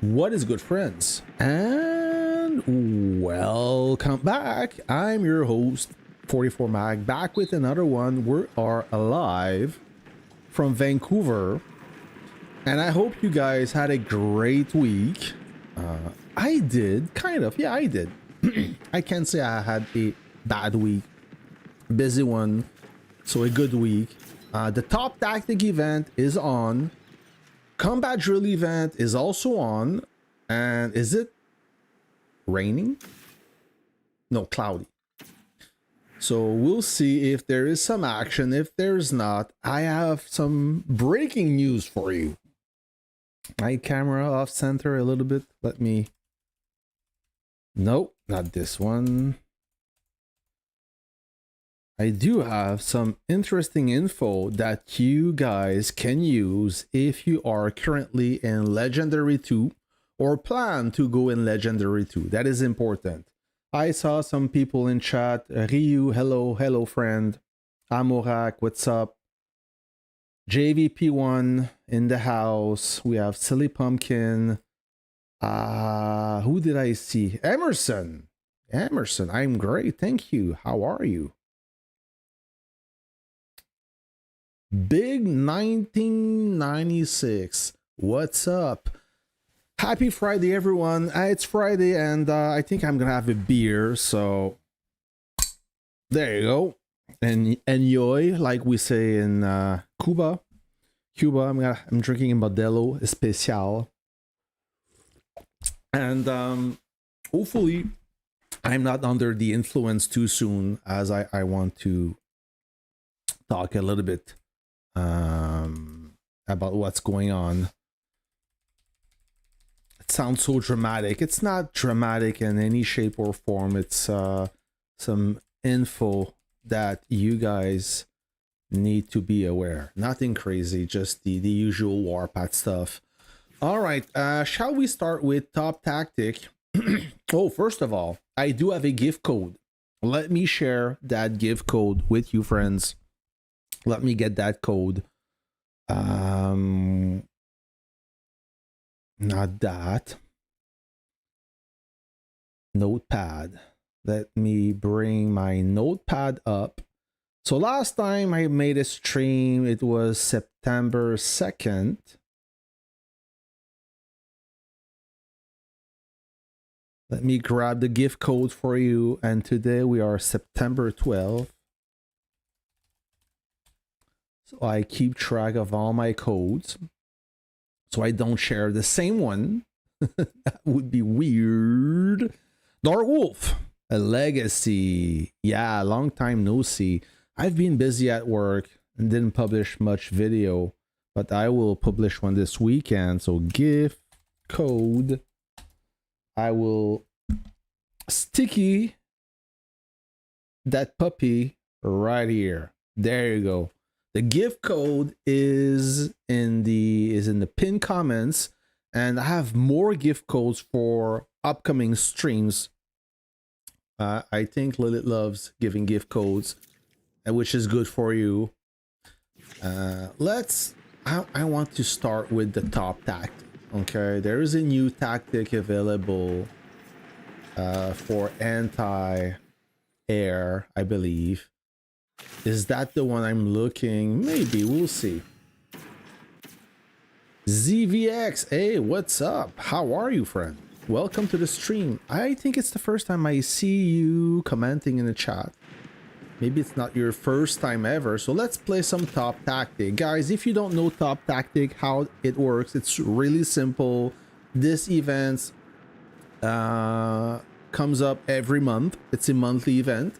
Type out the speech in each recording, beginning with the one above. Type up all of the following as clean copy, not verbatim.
What is good, friends? And welcome back. I'm your host, 44 Mag, back with another one. We are alive from Vancouver, and I hope you guys had a great week. I did, kind of. Yeah, I did. I can't say I had a bad week. Busy one, so a good week. The top tactic event is on. Combat drill event is also on. And is it raining? No, cloudy. So we'll see if there is some action. If there's not, I have some breaking news for you. My camera off center a little bit. Let me... Nope, not this one. I do have some interesting info that you guys can use if you are currently in Legendary 2 or plan to go in Legendary 2. That is important. I saw some people in chat. Ryu, hello friend. Amorak, what's up? JVP1 in the house. We have Silly Pumpkin. Who did I see? Emerson. Emerson, I'm great. Thank you. How are you? Big 1996. What's up? Happy Friday, everyone. It's Friday, and I think I'm gonna have a beer. So there you go. And enjoy, like we say in Cuba. I'm drinking a Modelo Especial, and hopefully I'm not under the influence too soon, as I want to talk a little bit about what's going on. It sounds so dramatic. It's not dramatic in any shape or form. It's some info that you guys need to be aware. Nothing crazy, just the usual Warpath stuff. All right, shall we start with top tactic? Oh, first of all, I do have a gift code. Let me share that gift code with you, friends. Let me get that code. Not that. Notepad. Let me bring my notepad up. So last time I made a stream, it was September 2nd. Let me grab the gift code for you. And today we are September 12th. So I keep track of all my codes, so I don't share the same one. That would be weird. Dark Wolf, a legacy. Yeah, long time no see. I've been busy at work and didn't publish much video, but I will publish one this weekend. So gift code. I will sticky that puppy right here. There you go. The gift code is in the pinned comments, and I have more gift codes for upcoming streams. I think Lilith loves giving gift codes, which is good for you. I want to start with the top tactic. Okay, there is a new tactic available for anti-air, I believe. Is that the one I'm looking? Maybe, we'll see. ZVX, hey, what's up? How are you, friend? Welcome to the stream. I think it's the first time I see you commenting in the chat. Maybe it's not your first time ever. So let's play some top tactic. Guys, if you don't know top tactic, how it works, it's really simple. This event comes up every month. It's a monthly event.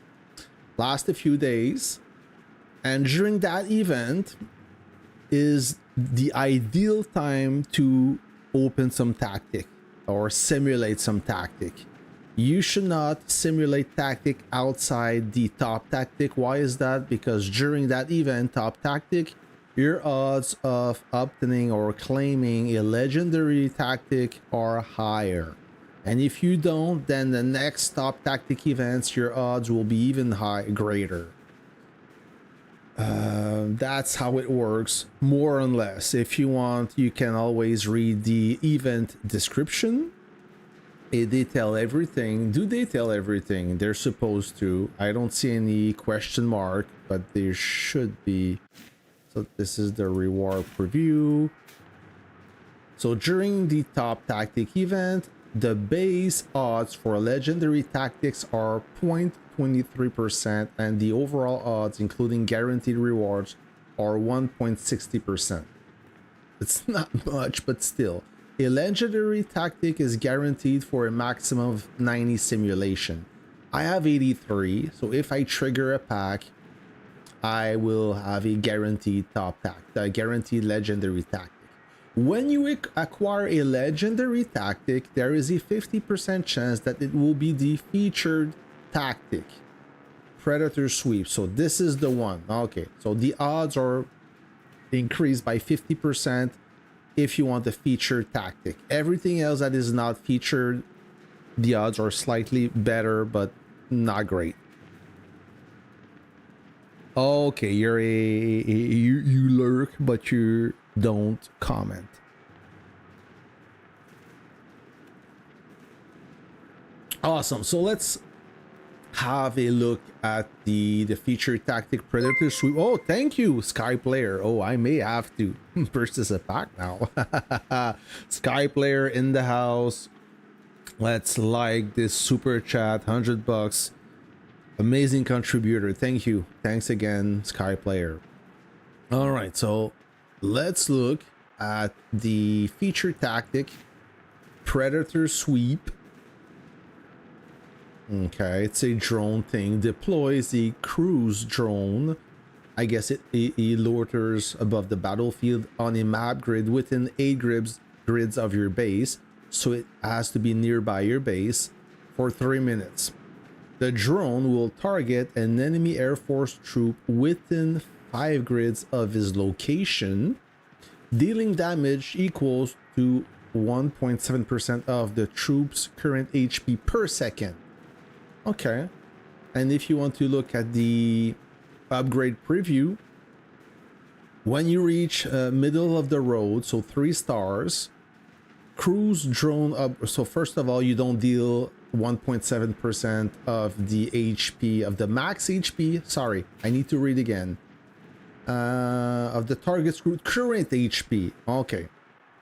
Last a few days, and during that event is the ideal time to open some tactic or simulate some tactic. You should not simulate tactic outside the top tactic. Why is that? Because during that event, top tactic, your odds of obtaining or claiming a legendary tactic are higher. And if you don't, then the next top tactic events, your odds will be even greater. That's how it works, more or less. If you want, you can always read the event description. They tell everything. Do they tell everything? They're supposed to. I don't see any question mark, but there should be. So this is the reward preview. So during the top tactic event, the base odds for legendary tactics are 0.23% and the overall odds, including guaranteed rewards, are 1.60%. It's not much, but still. A legendary tactic is guaranteed for a maximum of 90 simulation. I have 83, so if I trigger a pack, I will have a guaranteed top tactic, a guaranteed legendary tactic. When you acquire a legendary tactic, there is a 50% chance that it will be the featured tactic, Predator Sweep. So this is the one. Okay, so the odds are increased by 50% if you want the featured tactic. Everything else that is not featured, the odds are slightly better, but not great. Okay, you're you lurk, but you don't comment. Awesome. So let's have a look at the featured tactic Predator Sweep. Oh, thank you, Sky Player. Oh, I may have to purchase a pack now. Sky Player in the house. Let's like this super chat, $100. Amazing contributor. Thank you. Thanks again, Sky Player. All right, so let's look at the featured tactic Predator Sweep. Okay, it's a drone thing. Deploys a cruise drone. I guess it loiters above the battlefield on a map grid within 8 grids of your base. So it has to be nearby your base for 3 minutes. The drone will target an enemy Air Force troop within 5 grids of his location. Dealing damage equals to 1.7% of the troop's current HP per second. Okay, and if you want to look at the upgrade preview, when you reach middle of the road, so 3 stars, cruise drone up. So first of all, you don't deal 1.7% of the HP of the max HP. Sorry, I need to read again. Of the target's current HP. Okay,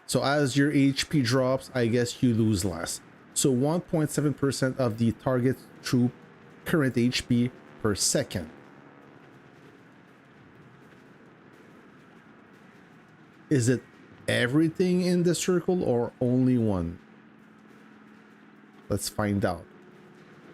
so as your HP drops, I guess you lose less. So 1.7% of the target troop current HP per second. Is it everything in the circle or only one? Let's find out.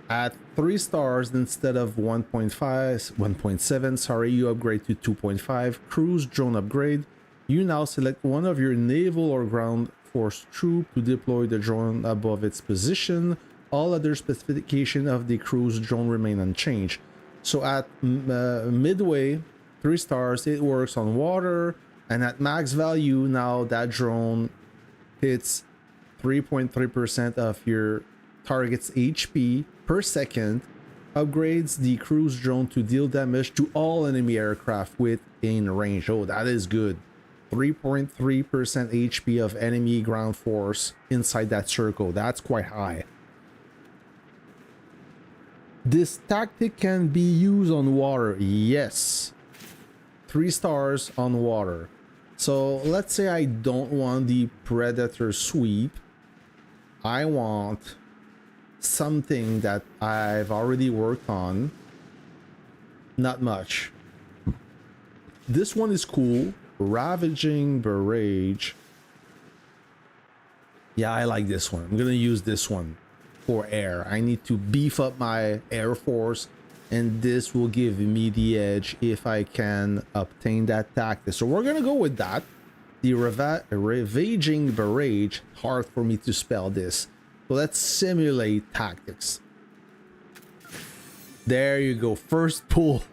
At 3 stars instead of 1.7, sorry, you upgrade to 2.5. Cruise drone upgrade. You now select one of your naval or ground force troop to deploy the drone above its position. All other specifications of the cruise drone remain unchanged. So at midway, 3 stars, it works on water, and at max value, now that drone hits 3.3% of your target's HP per second, upgrades the cruise drone to deal damage to all enemy aircraft within range. Oh, that is good. 3.3% HP of enemy ground force inside that circle. That's quite high. This tactic can be used on water. Yes. 3 stars on water. So let's say I don't want the Predator Sweep. I want something that I've already worked on. Not much. This one is cool. Ravaging Barrage. Yeah, I like this one. I'm gonna use this one for air. I need to beef up my Air Force, and this will give me the edge if I can obtain that tactic. So we're gonna go with that. The Ravaging Barrage. Hard for me to spell this. So let's simulate tactics. There you go. First pull.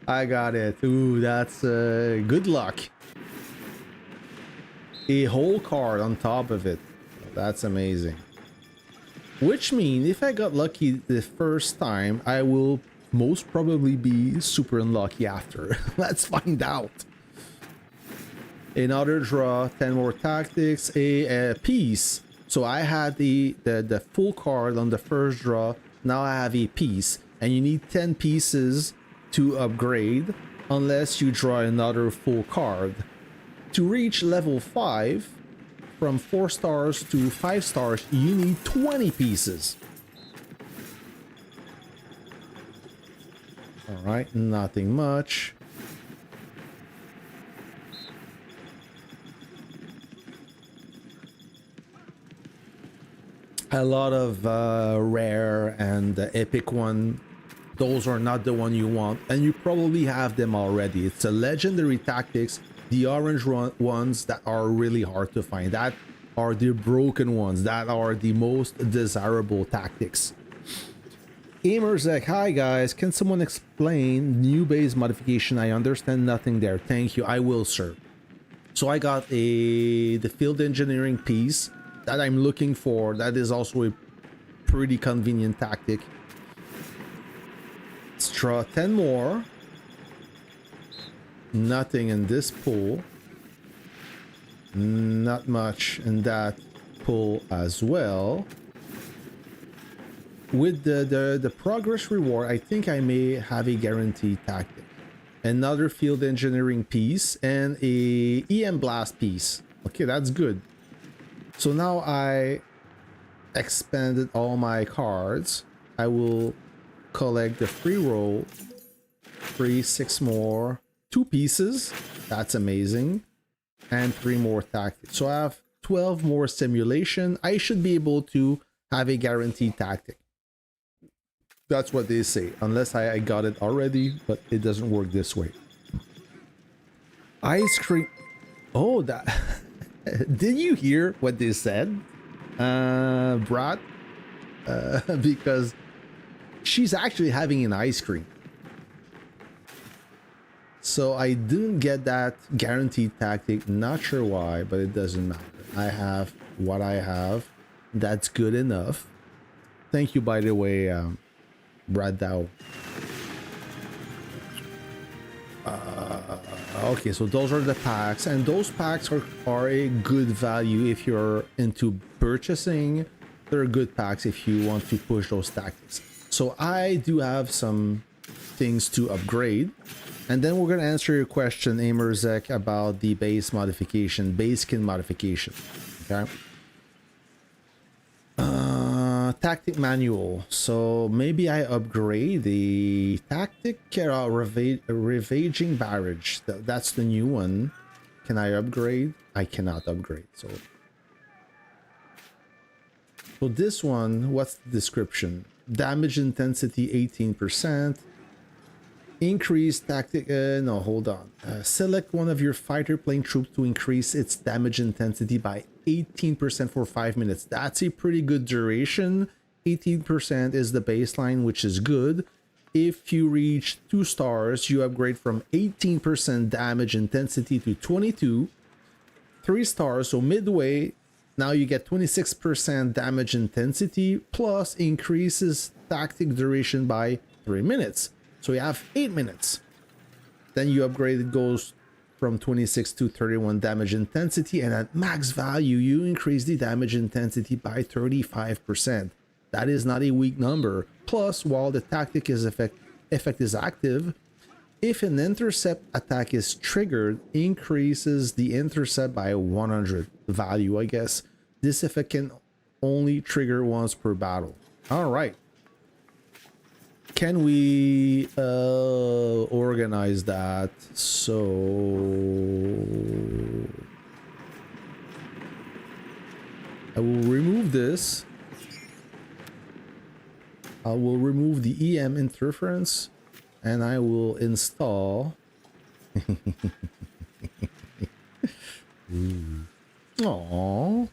I got it. Ooh, that's good luck. A whole card on top of it. That's amazing. Which means if I got lucky the first time, I will most probably be super unlucky after. Let's find out. Another draw, 10 more tactics, a piece. So I had the full card on the first draw. Now I have a piece, and you need 10 pieces to upgrade unless you draw another full card. To reach level 5, from 4 stars to 5 stars, you need 20 pieces. All right, nothing much. A lot of rare and epic one. Those are not the one you want, and you probably have them already. It's a legendary tactics. The orange ones that are really hard to find. That are the broken ones. That are the most desirable tactics. Amerzek, hi guys. Can someone explain new base modification? I understand nothing there. Thank you. I will, sir. So I got the field engineering piece that I'm looking for. That is also a pretty convenient tactic. Let's draw 10 more. Nothing in this pool. Not much in that pool as well. With the progress reward, I think I may have a guaranteed tactic. Another field engineering piece and a EM blast piece. Okay, that's good. So now I expanded all my cards. I will collect the free roll. 6 more. 2 pieces. That's amazing. And 3 more tactics. So I have 12 more simulation. I should be able to have a guaranteed tactic. That's what they say. Unless I got it already, but it doesn't work this way. Ice cream. Oh, that... Did you hear what they said, Brad? Because she's actually having an ice cream. So I didn't get that guaranteed tactic. Not sure why, but it doesn't matter. I have what I have. That's good enough. Thank you, by the way, Brad Dow. Okay, so those are the packs, and those packs are a good value if you're into purchasing. They're good packs if you want to push those tactics. So I do have some things to upgrade, and then we're going to answer your question, Amerzek, about the base modification, base skin modification. Okay. Tactic manual. So maybe I upgrade the tactic ravaging barrage. That's the new one. Can I upgrade? I cannot upgrade. So this one, what's the description? Damage intensity 18%. Increase tactic. No, hold on. Select one of your fighter plane troops to increase its damage intensity by 18% for 5 minutes. That's a pretty good duration. 18% is the baseline, which is good. If you reach 2 stars, you upgrade from 18% damage intensity to 22. 3 stars, so midway, now you get 26% damage intensity plus increases tactic duration by 3 minutes. So you have 8 minutes. Then you upgrade, it goes from 26 to 31 damage intensity, and at max value you increase the damage intensity by 35%. That is not a weak number. Plus, while the tactic is effect is active, if an intercept attack is triggered, increases the intercept by 100 value, I guess. This effect can only trigger once per battle. All right. Can we organize that? So I will remove this. I will remove the EM interference, and I will install Aww.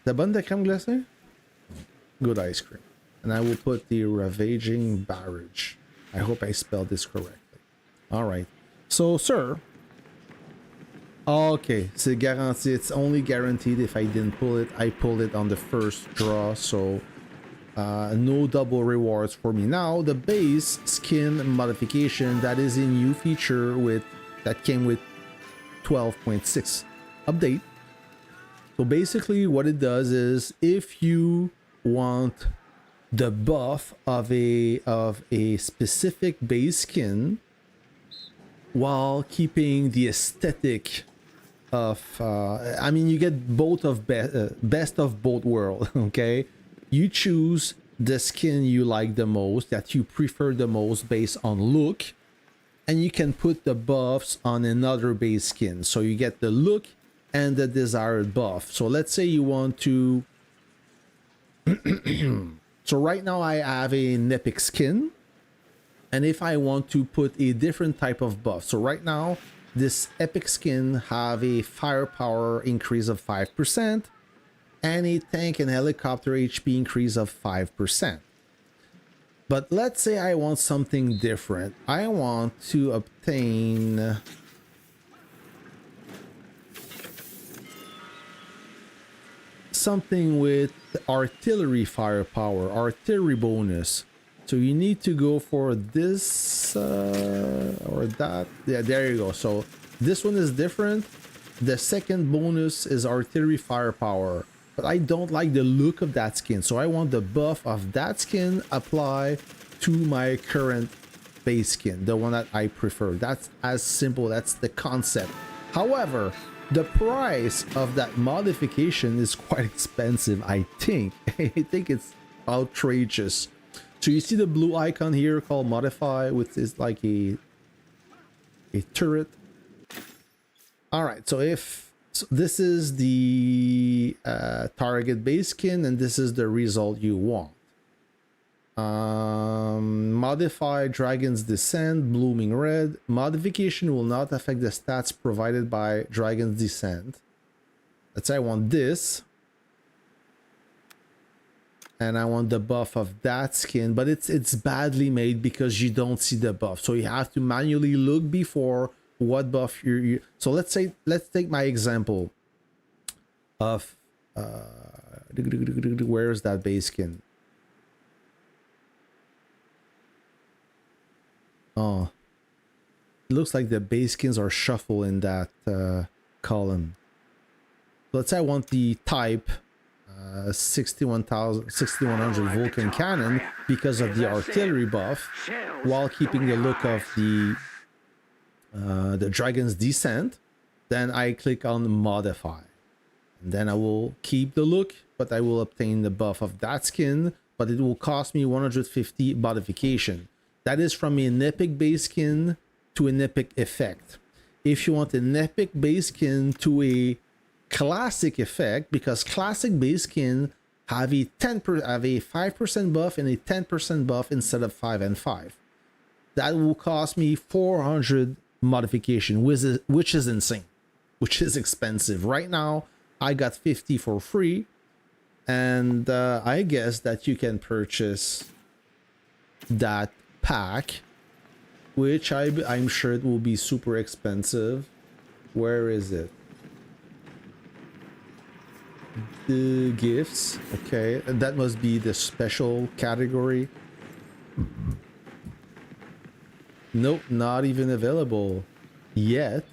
The bonne de crème glacée? Good ice cream. And I will put the ravaging barrage. I hope I spelled this correctly. All right. So, sir. Okay, c'est garanti. It's only guaranteed if I didn't pull it. I pulled it on the first draw, so No double rewards for me. Now the base skin modification, that is a new feature that came with 12.6 update. So basically what it does is, if you want the buff of a specific base skin while keeping the aesthetic of I mean, you get both of best of both worlds. Okay, you choose the skin you like the most, that you prefer the most based on look, and you can put the buffs on another base skin, so you get the look and the desired buff. So let's say you want to so right now I have an epic skin, and if I want to put a different type of buff, so right now this epic skin have a firepower increase of 5% and a tank and helicopter HP increase of 5%. But let's say I want something different. I want to obtain something with artillery firepower, artillery bonus. So you need to go for this or that. Yeah, there you go. So this one is different. The second bonus is artillery firepower, but I don't like the look of that skin, so I want the buff of that skin apply to my current base skin, the one that I prefer. That's as simple. That's the concept. However, the price of that modification is quite expensive. I think I think it's outrageous. So you see the blue icon here called modify, which is like a turret. All right, so this is the target base skin, and this is the result you want. Modify Dragon's Descent, Blooming Red. Modification will not affect the stats provided by Dragon's Descent. Let's say I want this, and I want the buff of that skin, but it's badly made because you don't see the buff, so you have to manually look before what buff you. So let's take my example of where's that base skin? Oh, it looks like the base skins are shuffled in that column. Let's say I want the type 6100 Vulcan cannon because of the artillery buff, while keeping the look of the Dragon's Descent. Then I click on modify, and then I will keep the look, but I will obtain the buff of that skin, but it will cost me 150 modification. That is from an epic base skin to an epic effect. If you want an epic base skin to a classic effect, because classic base skin have a 5% buff and a 10% buff instead of 5 and 5. That will cost me 400 modification, which is insane, which is expensive. Right now I got 50 for free, and I guess that you can purchase that pack, which I'm sure it will be super expensive. Where is it? The gifts. Okay, and that must be the special category. Nope, not even available yet.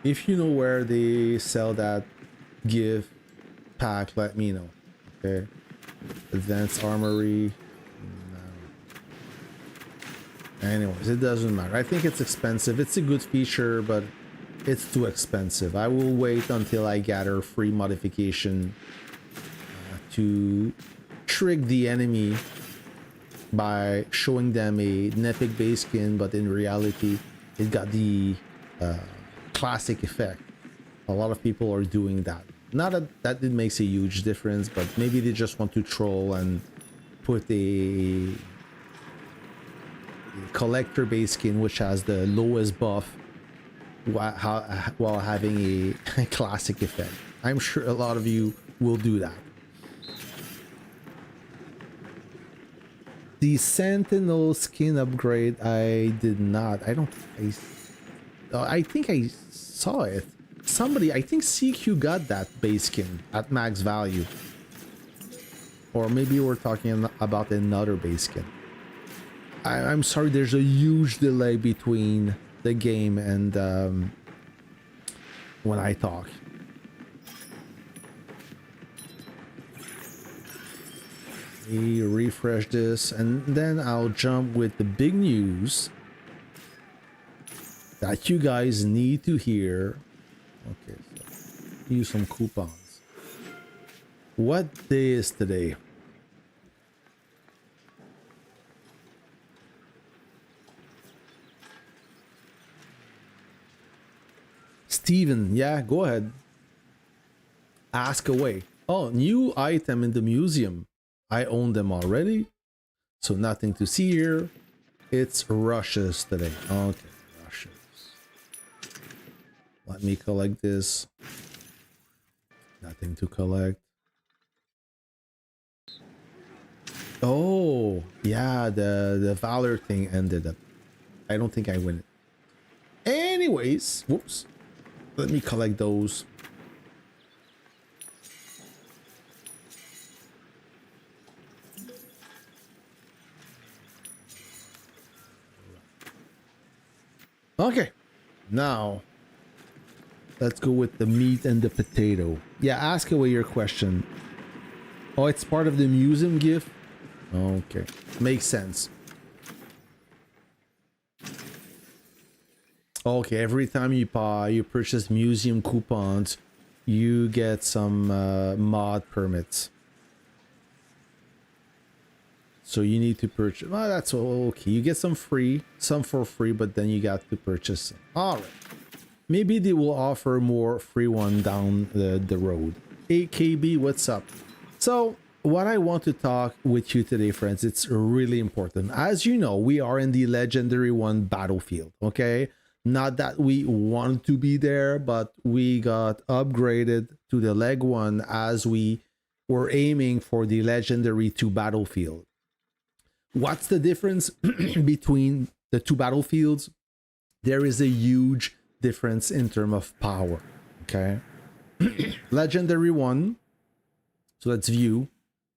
If you know where they sell that gift pack, let me know. Okay, advanced armory. No. Anyways, it doesn't matter. I think it's expensive. It's a good feature, but it's too expensive. I will wait until I gather free modification to trick the enemy by showing them an epic base skin, but in reality it got the classic effect. A lot of people are doing that. Not that it makes a huge difference, but maybe they just want to troll and put a collector base skin which has the lowest buff while having a classic effect. I'm sure a lot of you will do that. The Sentinel skin upgrade, I did not. I think I saw it. somebody, I think CQ got that base skin at max value. Or maybe we're talking about another base skin. I'm sorry, there's a huge delay between the game and when I talk. We refresh this, and then I'll jump with the big news that you guys need to hear. Okay, so use some coupons. What day is today? Steven, yeah, go ahead. Ask away. Oh, new item in the museum. I own them already, so nothing to see here. It's rushes today. Okay, rushes. Let me collect this. Nothing to collect. Oh, yeah, the Valor thing ended up. I don't think I win it. Anyways, whoops. Let me collect those. Okay, now let's go with the meat and the potato. Yeah, ask away your question. Oh, it's part of the museum gift? Okay, makes sense. Okay, every time you purchase museum coupons, you get some mod permits. So you need to purchase. Well, that's okay. You get some free, some for free, but then you got to purchase some. All right. Maybe they will offer more free one down the road. AKB, what's up? So what I want to talk with you today, friends, it's really important. As you know, we are in the Legendary 1 battlefield, okay? Not that we want to be there, but we got upgraded to the Leg 1 as we were aiming for the Legendary 2 battlefield. What's the difference between the two battlefields? There is a huge difference in terms of power, okay? Legendary 1, so let's view.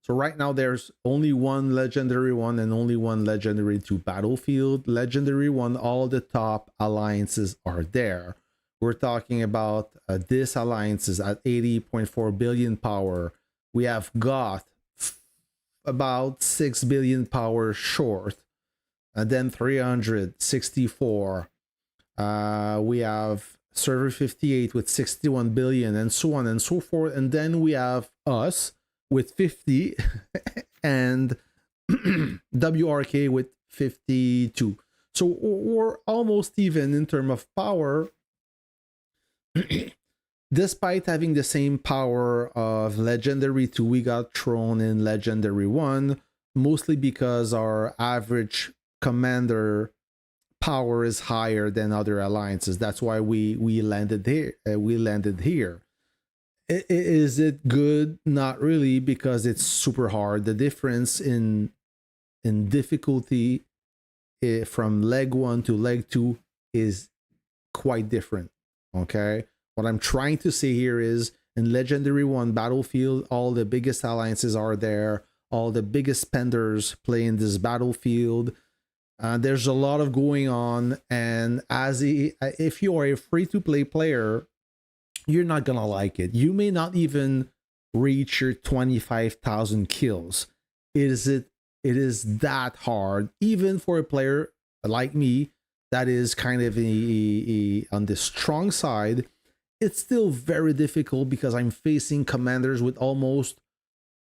So right now there's only one Legendary 1 and only one Legendary 2 battlefield. Legendary 1, all the top alliances are there. We're talking about this alliance is at 80.4 billion power. We have Goth about 6 billion power short, and then 364. We have server 58 with 61 billion, and so on and so forth. And then we have us with 50 and WRK with 52. So we're almost even in terms of power. Despite having the same power of Legendary 2, we got thrown in Legendary 1, mostly because our average commander power is higher than other alliances. That's why we landed here. Is it good? Not really, because it's super hard. The difference in difficulty from Leg 1 to Leg 2 is quite different, okay? What I'm trying to say here is, in Legendary 1 battlefield, all the biggest alliances are there. All the biggest spenders play in this battlefield. There's a lot of going on, and if you are a free-to-play player, you're not gonna like it. You may not even reach your 25,000 kills. It is that hard, even for a player like me that is kind of on the strong side. It's still very difficult because I'm facing commanders with almost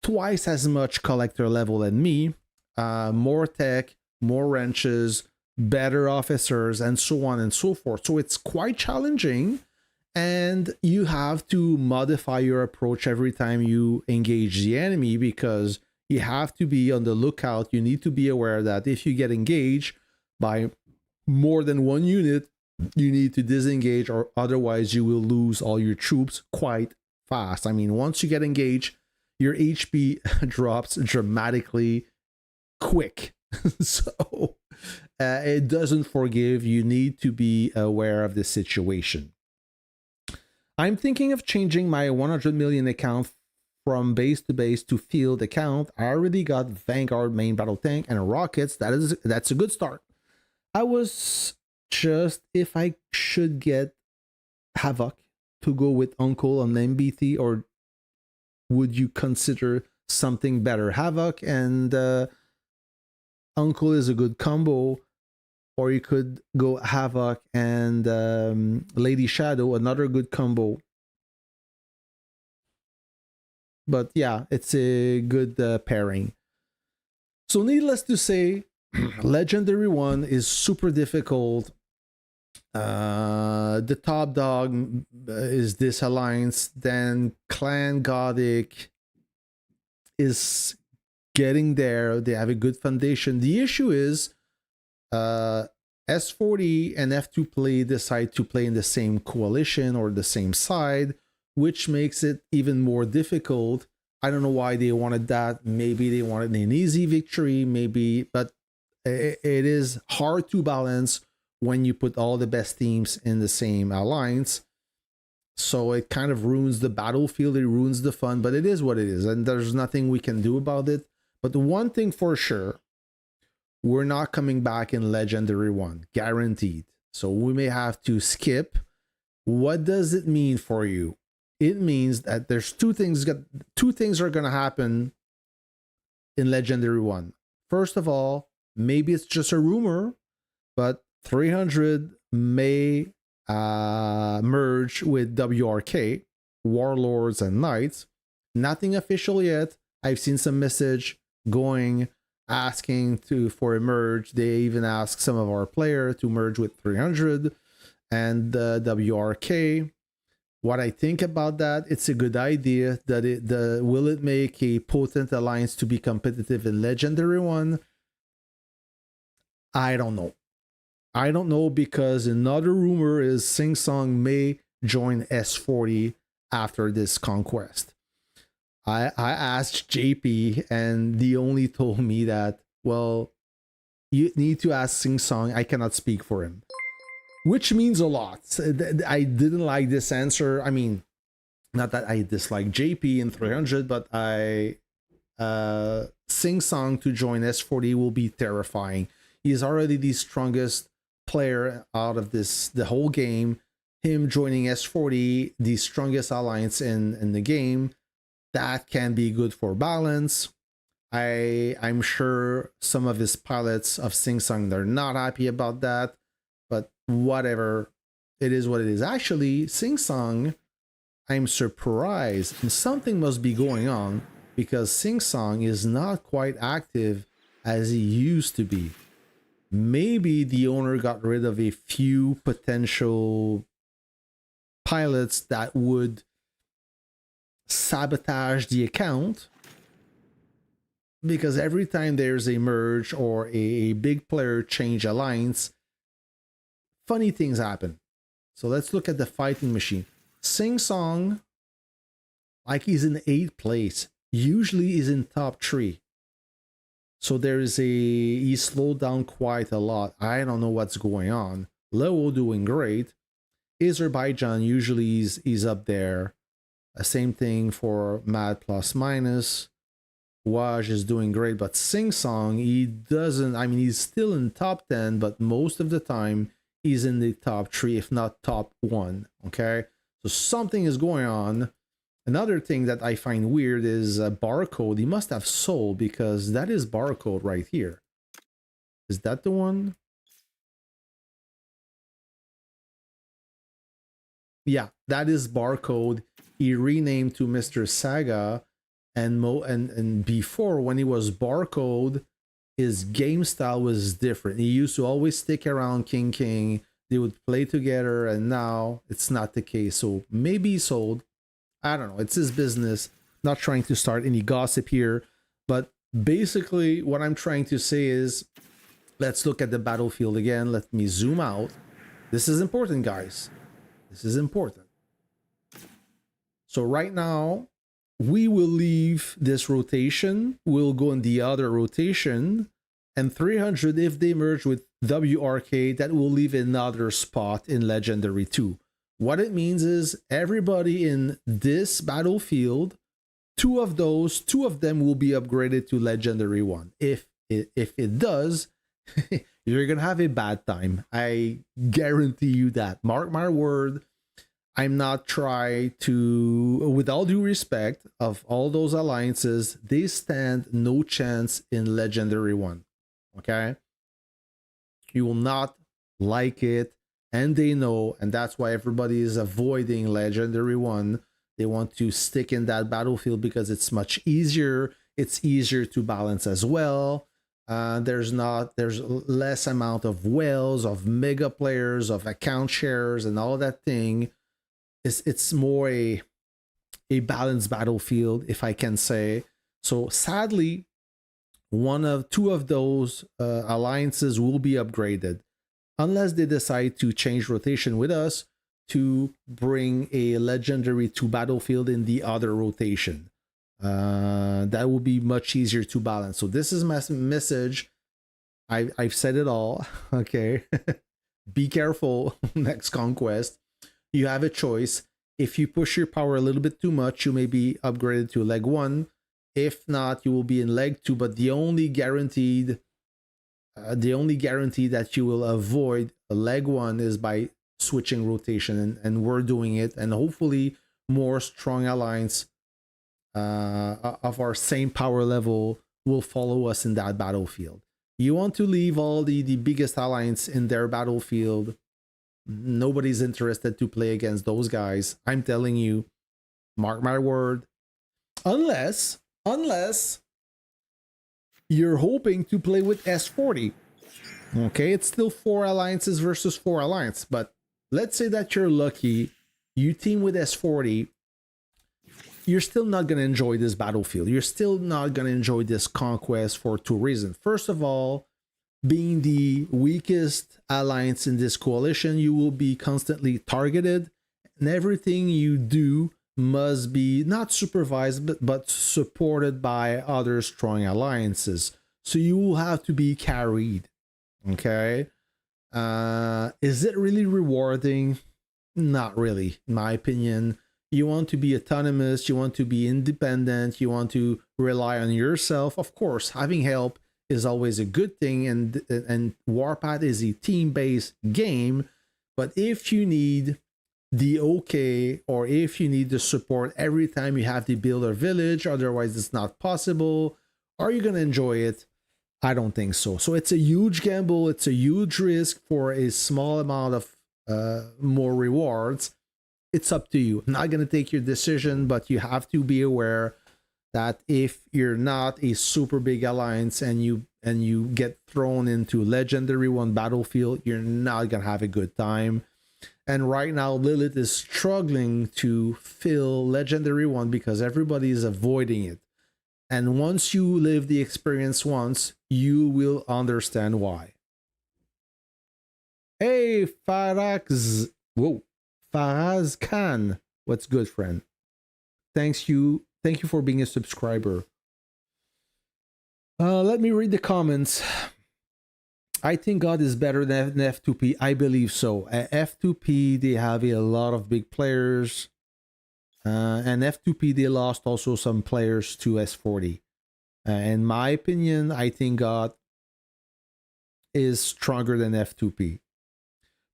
twice as much collector level than me, more tech, more wrenches, better officers, and so on and so forth. So it's quite challenging, and you have to modify your approach every time you engage the enemy, because you have to be on the lookout. You need to be aware that if you get engaged by more than one unit, you need to disengage, or otherwise you will lose all your troops quite fast. I mean, once you get engaged, your HP drops dramatically quick. So it doesn't forgive. You need to be aware of the situation. I'm thinking of changing my 100 million account from base to base to field account. I already got Vanguard main battle tank and rockets. That's a good start. I was just if I should get Havoc to go with Uncle on MBT, or would you consider something better? Havoc and Uncle is a good combo, or you could go Havoc and Lady Shadow, another good combo. But yeah, it's a good pairing. So needless to say, Legendary 1 is super difficult. The top dog is this alliance. Then Clan Gothic is getting there. They have a good foundation. The issue is S40 and F2 play decide to play in the same coalition or the same side, which makes it even more difficult. I don't know why they wanted that. Maybe they wanted an easy victory, maybe, but it is hard to balance when you put all the best teams in the same alliance. So it kind of ruins the battlefield, it ruins the fun, but it is what it is, and there's nothing we can do about it. But the one thing for sure, we're not coming back in Legendary 1, guaranteed. So we may have to skip. What does it mean for you? It means that there's two things are going to happen in Legendary 1. First of all, maybe it's just a rumor, but 300 may merge with WRK, Warlords and Knights. Nothing official yet. I've seen some message going asking for a merge. They even asked some of our players to merge with 300 and WRK. What I think about that, it's a good idea. That will it make a potent alliance to be competitive in Legendary 1? I don't know. I don't know, because another rumor is Sing Song may join S40 after this conquest. I asked JP and he only told me that, well, you need to ask Sing Song. I cannot speak for him, which means a lot. I didn't like this answer. I mean, not that I dislike JP in 300, but Sing Song to join S40 will be terrifying. He's already the strongest player out of the whole game. Him joining S40, the strongest alliance in the game, that can be good for balance. I'm sure some of his pilots of Sing Song, they're not happy about that, but whatever, it is what it is. Actually, Sing Song, I'm surprised, and something must be going on, because Sing Song is not quite active as he used to be. Maybe the owner got rid of a few potential pilots that would sabotage the account, because every time there's a merge or a big player change alliance, funny things happen. So let's look at the fighting machine. Sing Song, like he's in 8th place, usually is in top 3. So he slowed down quite a lot. I don't know what's going on. Leo doing great. Azerbaijan usually is up there. Same thing for Mad Plus Minus. Waj is doing great, but Sing Song, he doesn't, I mean, he's still in top 10, but most of the time he's in the top 3, if not top 1. Okay, so something is going on. Another thing that I find weird is Barcode. He must have sold, because that is Barcode right here. Is that the one? Yeah, that is Barcode. He renamed to Mr. Saga, and before, when he was Barcode, his game style was different. He used to always stick around King. They would play together, and now it's not the case. So maybe he sold. I don't know. It's his business. Not trying to start any gossip here, but basically what I'm trying to say is, let's look at the battlefield again. Let me zoom out. This is important, guys. This is important. So right now, we will leave this rotation. We'll go in the other rotation. And 300, if they merge with WRK, that will leave another spot in Legendary 2. What it means is everybody in this battlefield, two of them will be upgraded to legendary 1. If it does, you're gonna have a bad time. I guarantee you that. Mark my word. I'm not trying to, with all due respect of all those alliances, they stand no chance in legendary 1. Okay, you will not like it, and they know, and that's why everybody is avoiding legendary 1. They want to stick in that battlefield because it's much easier. It's easier to balance as well. There's less amount of whales, of mega players, of account shares, and all that thing. It's more a balanced battlefield, if I can say. So sadly, two of those alliances will be upgraded, unless they decide to change rotation with us to bring a legendary 2 battlefield in the other rotation. That will be much easier to balance. So this is my message. I've said it all. Okay. Be careful next Conquest. You have a choice. If you push your power a little bit too much, you may be upgraded to leg 1. If not, you will be in leg 2. But the only guarantee that you will avoid leg 1 is by switching rotation, and we're doing it. And hopefully more strong alliance of our same power level will follow us in that battlefield. You want to leave all the biggest alliance in their battlefield. Nobody's interested to play against those guys. I'm telling you, mark my word. Unless you're hoping to play with S40. Okay, it's still 4 alliances versus 4 alliance. But let's say that you're lucky, you team with S40. You're still not going to enjoy this battlefield. You're still not going to enjoy this Conquest for 2 reasons. First of all, being the weakest alliance in this coalition, you will be constantly targeted, and everything you do must be not supervised but supported by other strong alliances. So you will have to be carried. Okay, is it really rewarding? Not really, in my opinion. You want to be autonomous, you want to be independent, you want to rely on yourself. Of course, having help is always a good thing, and Warpath is a team-based game. But if you need the OK, or if you need the support every time you have to build a village, otherwise it's not possible, are you going to enjoy it? I don't think so. So it's a huge gamble, it's a huge risk for a small amount of more rewards. It's up to you. I'm not going to take your decision, but you have to be aware that if you're not a super big alliance and you get thrown into legendary 1 battlefield, you're not gonna have a good time. And right now Lilith is struggling to fill legendary 1 because everybody is avoiding it. And once you live the experience once, you will understand why. Hey, Faraz Khan, what's good, friend? Thank you for being a subscriber. Let me read the comments. I think God is better than F2P. I believe so. F2P, they have a lot of big players. And F2P, they lost also some players to S40. In my opinion, I think God is stronger than F2P.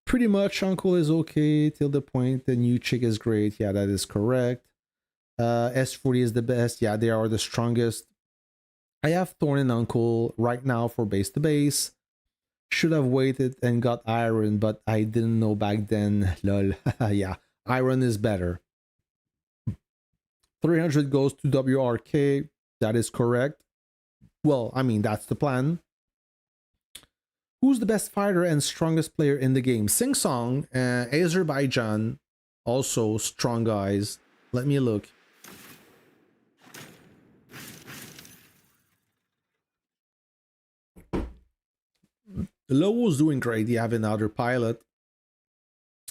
Pretty much, Uncle is okay till the point the new chick is great. Yeah, that is correct. S40 is the best. Yeah, they are the strongest. I have Thorn and Uncle right now for base to base. Should have waited and got Iron, but I didn't know back then. Lol. Yeah, Iron is better. 300 goes to WRK. That is correct. Well, I mean, that's the plan. Who's the best fighter and strongest player in the game? Sing Song, Azerbaijan, also strong guys. Let me look. Lowo's doing great. You have another pilot.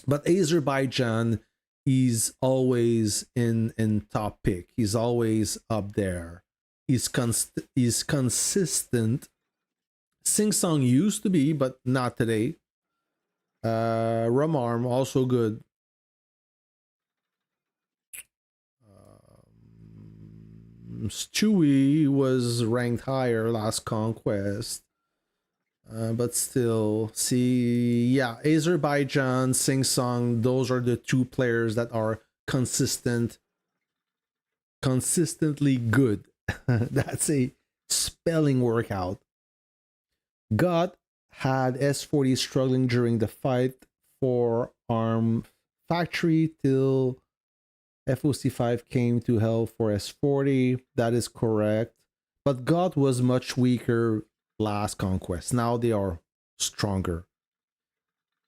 But Azerbaijan is always in top pick. He's always up there. He's consistent. Sing Song used to be, but not today. Ramarm, also good. Stewie was ranked higher last Conquest. But still, see, yeah, Azerbaijan, Sing Song, those are the two players that are consistently good. That's a spelling workout. God had S40 struggling during the fight for Arm Factory till FOC5 came to help for S40. That is correct. But God was much weaker last Conquest. Now they are stronger.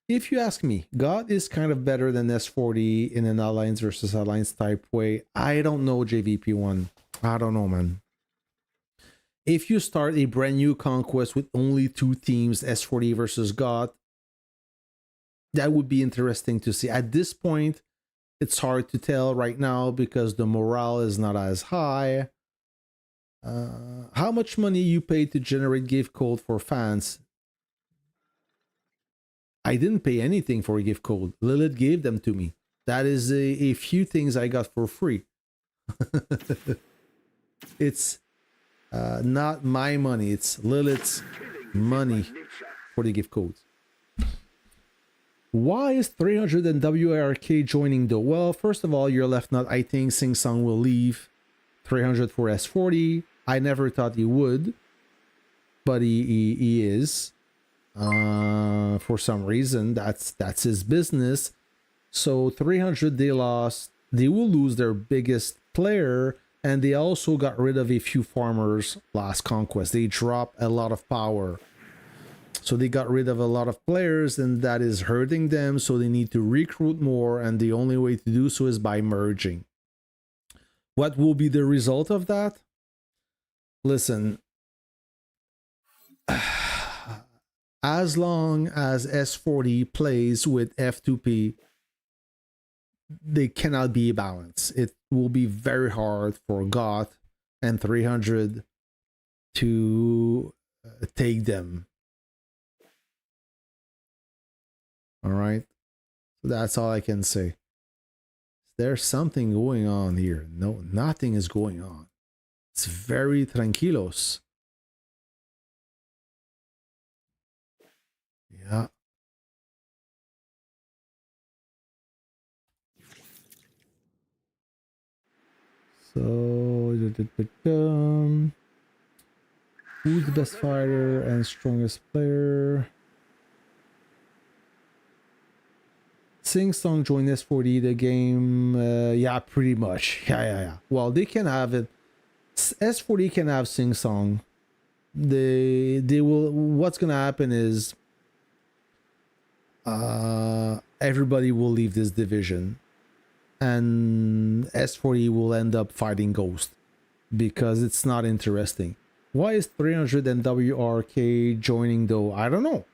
If you ask me, God is kind of better than S40 in an alliance versus alliance type way. I don't know, JVP1. I don't know, man. If you start a brand new Conquest with only two teams, S40 versus God, that would be interesting to see. At this point, it's hard to tell right now because the morale is not as high. How much money you pay to generate gift code for fans? I didn't pay anything for a gift code. Lilith gave them to me. That is a few things I got for free. It's not my money. It's Lilith's money for the gift codes. Why is 300 and WARK joining though? Well, first of all, your left nut, I think Sing Song will leave 300 for S40. I never thought he would, but he is. For some reason, that's his business. So 300 they lost. They will lose their biggest player, and they also got rid of a few farmers last Conquest. They dropped a lot of power. So they got rid of a lot of players, and that is hurting them. So they need to recruit more, and the only way to do so is by merging. What will be the result of that? Listen, as long as S40 plays with F2P, they cannot be balanced. It will be very hard for Goth and 300 to take them. All right, so that's all I can say. There's something going on here. No, nothing is going on. It's very tranquilos. Yeah. So, who's the best fighter and strongest player? Sing Song joined S40 the game. Yeah, pretty much. Yeah. Well, they can have it. S40 can have Sing Song. They will. What's gonna happen is, everybody will leave this division, and S40 will end up fighting Ghost because it's not interesting. Why is 300 and WRK joining though? I don't know.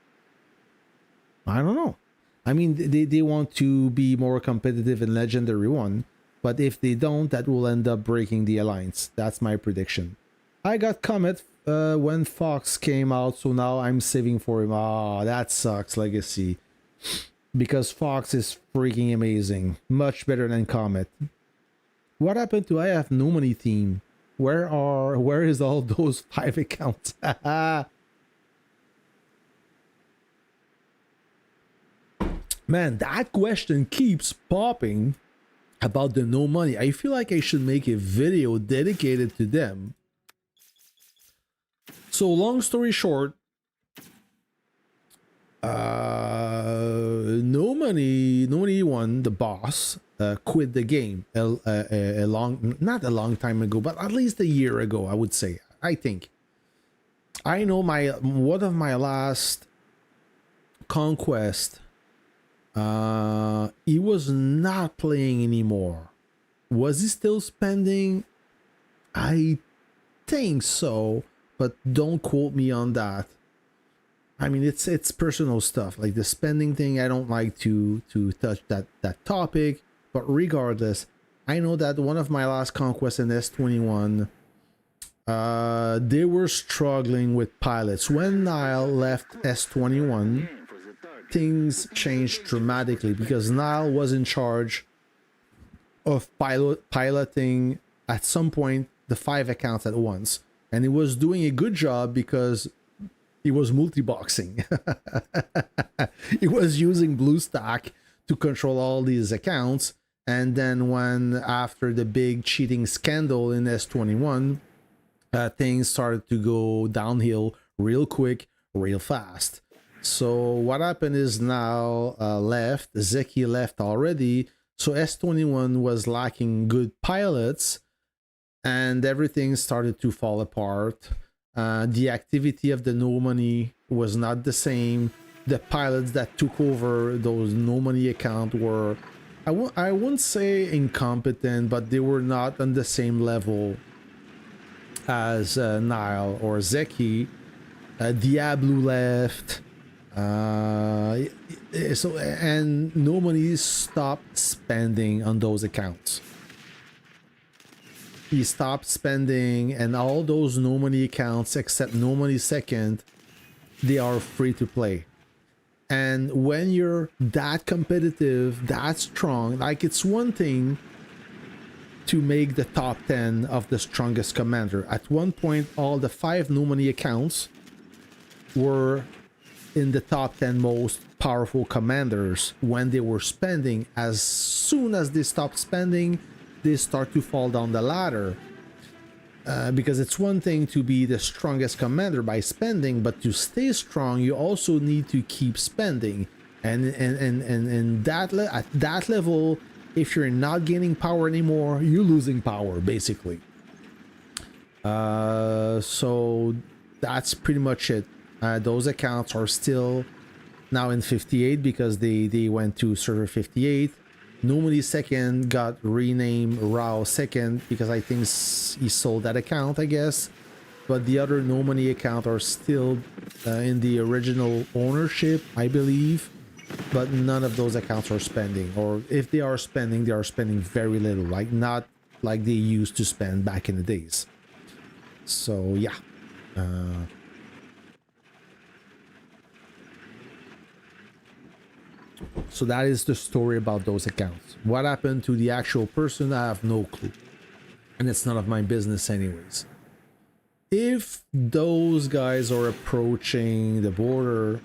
I mean, they want to be more competitive in Legendary 1, but if they don't, that will end up breaking the alliance. That's my prediction. I got Comet when Fox came out, so now I'm saving for him. Ah, that sucks, Legacy. Because Fox is freaking amazing. Much better than Comet. What happened to I Have No Money team? Where is all those 5 accounts? Man, that question keeps popping about the no money. I feel like I should make a video dedicated to them. So long story short, no money won, the boss, quit the game not a long time ago, but at least a year ago, I would say. I think. I know one of my last Conquest, he was not playing anymore. Was he still spending? I think so, but don't quote me on that. I mean, it's personal stuff, like the spending thing. I don't like to touch that topic, but regardless, I know that one of my last Conquests in S21, they were struggling with pilots. When Nile left S21, things changed dramatically because Nile was in charge of piloting. At some point, the 5 accounts at once, and he was doing a good job because he was multi-boxing. He was using BlueStack to control all these accounts, and then when after the big cheating scandal in S21, things started to go downhill real quick, real fast. So what happened is now Zeki left already, so S21 was lacking good pilots, and everything started to fall apart. The activity of the no money was not the same. The pilots that took over those no money accounts were, I wouldn't say incompetent, but they were not on the same level as Nile or Zeki. Diablo left. So and no money stopped spending on those accounts. He stopped spending, and all those no money accounts except no money second, they are free to play. And when you're that competitive, that strong, like it's one thing to make the top 10 of the strongest commander. At one point, all the 5 no money accounts were in the top 10 most powerful commanders when they were spending. As soon as they stopped spending, they start to fall down the ladder. Because it's one thing to be the strongest commander by spending, but to stay strong, you also need to keep spending. And at that level, if you're not gaining power anymore, you're losing power, basically. So that's pretty much it. Those accounts are still now in 58 because they went to server 58. Normally second got renamed Rao second because I think he sold that account, I guess. But the other no money account are still in the original ownership, I believe. But none of those accounts are spending, or if they are spending very little, like not like they used to spend back in the days. So yeah. So that is the story about those accounts. What happened to the actual person, I have no clue. And it's none of my business anyways. If those guys are approaching the border,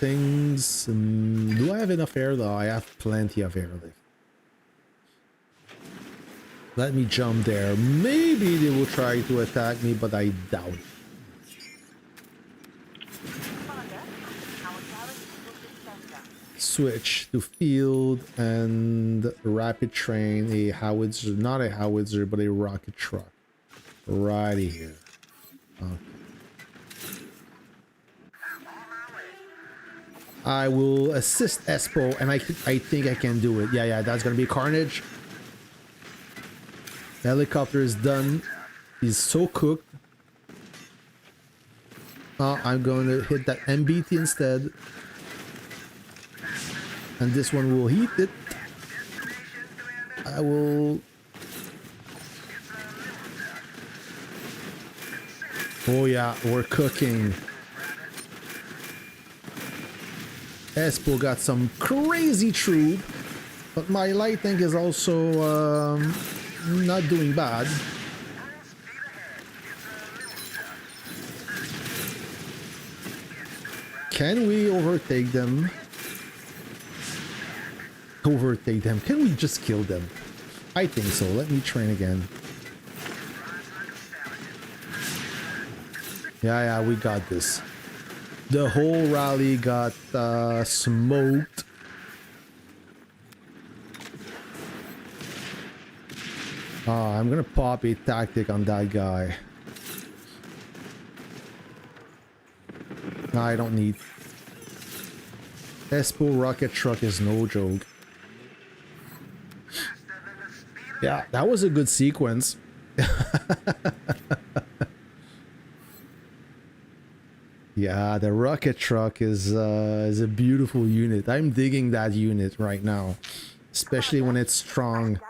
things... do I have enough air though? I have plenty of airlift. Let me jump there. Maybe they will try to attack me, but I doubt it. Switch to field and rapid train, a howitzer, not a howitzer, but a rocket truck. Righty here. Okay. I will assist Espo, and I think I can do it. Yeah, that's gonna be carnage. The helicopter is done. He's so cooked. Oh, I'm going to hit that MBT instead. And this one will heat it. I will... Oh yeah, we're cooking. Espo got some crazy troop, but my light tank is also not doing bad. Can we overtake them? Can we just kill them? I think so. Let me train again. Yeah, we got this. The whole rally got smoked. I'm gonna pop a tactic on that guy. No, I don't need. Espo rocket truck is no joke. Yeah, that was a good sequence. Yeah, the rocket truck is a beautiful unit. I'm digging that unit right now, especially when it's strong.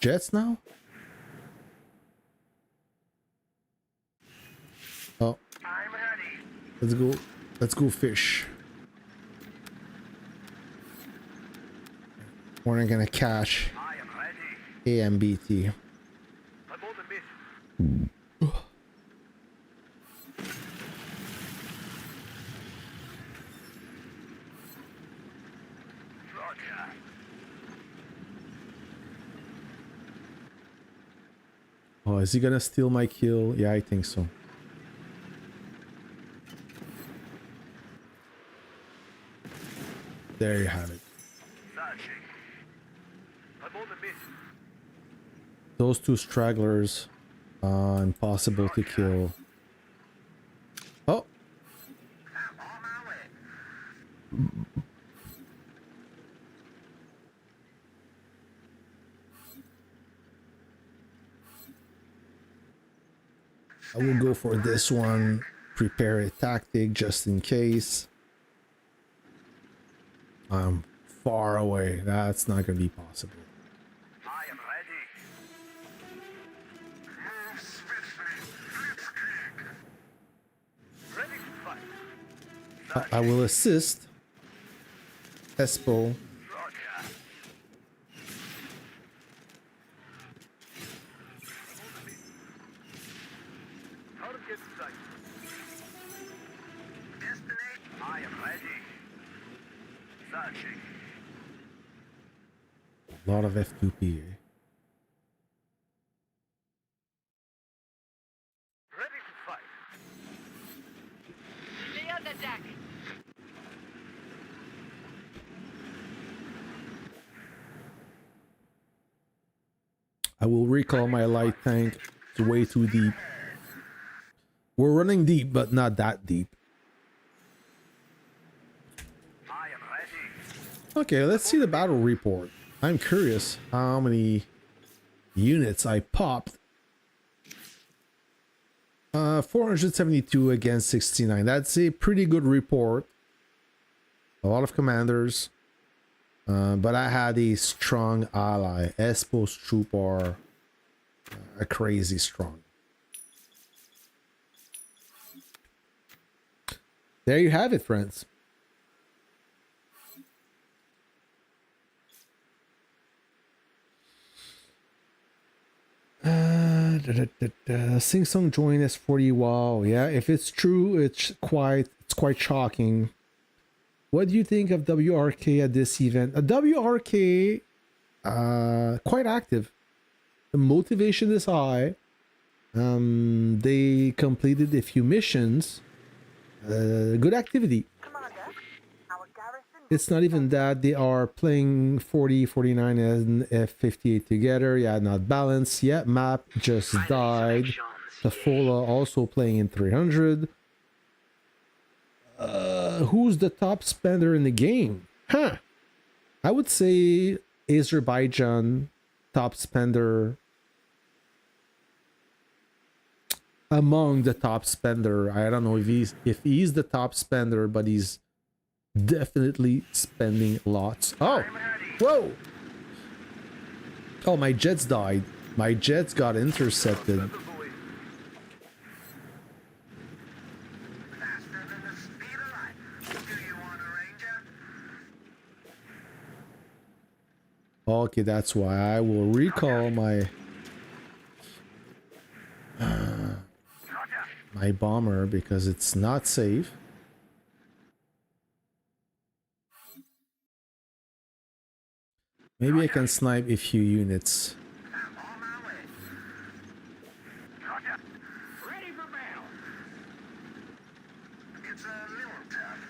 Jets now? Oh, let's go. Let's go fish. We're not gonna catch. AMBT. I'm on the mission. Roger. Oh, is he gonna steal my kill? Yeah, I think so. There you have it. Searching. I'm on the mission. Those two stragglers, impossible to kill. Oh, I'm on my way. I will go for this one. Prepare a tactic just in case. I'm far away. That's not gonna be possible. I am ready. Move swiftly. Blitzkrieg. Ready to fight. I will assist. Espo. Roger. Target sight. Destination. I am ready. Searching. A lot of F2P. Eh? Ready to fight. Clear the deck. I will recall my light tank. It's way too deep. We're running deep, but not that deep. I am ready. Okay, let's see the battle report. I'm curious how many units I popped. 472 against 69. That's a pretty good report. A lot of commanders. But I had a strong ally. Espo's troop are a crazy strong. There you have it, friends. Sing Song join S40. Wow, yeah. If it's true, it's quite shocking. What do you think of WRK at this event? WRK, quite active. The motivation is high. They completed a few missions. Good activity. Commander, our garrison... It's not even that. They are playing 40, 49, and F58 together. Yeah, not balanced. Yeah, map just died. Tafola also playing in 300. Who's the top spender in the game? Huh. I would say Azerbaijan, top spender. Among the top spender. I don't know if he's the top spender, but he's definitely spending lots. Oh, whoa. Oh, my jets died. My jets got intercepted. Faster than the speed of light. Do you want a ranger? Okay, that's why I will recall my my bomber because it's not safe. Maybe I can snipe a few units. I'm on my way. Roger. Ready for battle. It's a little tough.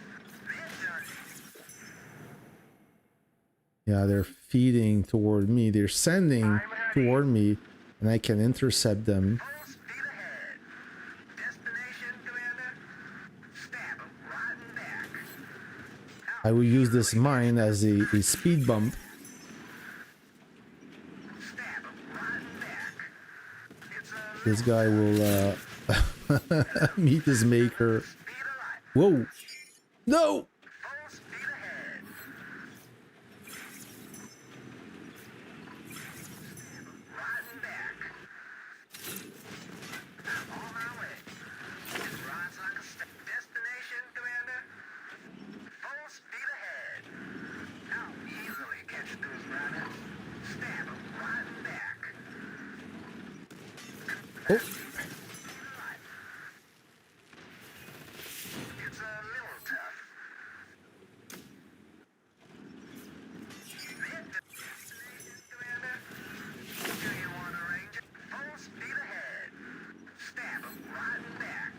Yeah, they're feeding toward me. They're sending toward me, and I can intercept them. Full speed ahead. Destination, Commander. Stab 'em right in back. I will use this mine as a speed bump. Stab 'em right in back. It's a This guy will meet his maker. speed of light. Whoa! No! Full speed ahead. Right in back. I'm on my way. It rides like a destination, Commander. Full speed ahead. I'll easily catch those riders. Stab 'em right in back. Oh, It's a little tough. Commander, do you want to range it? Full speed ahead. Stab him right in back.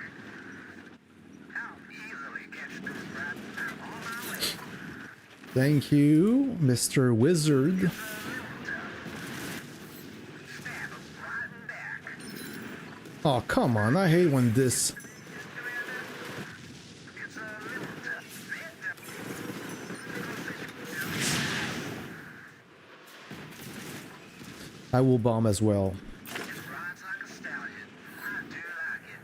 I'll easily catch this rat. I'm on my way. thank you, Mr. Wizard. Stab him right in back. Oh, come on. I hate when this... It's a little tough. I will bomb as well. It rides like a stallion. I do like it.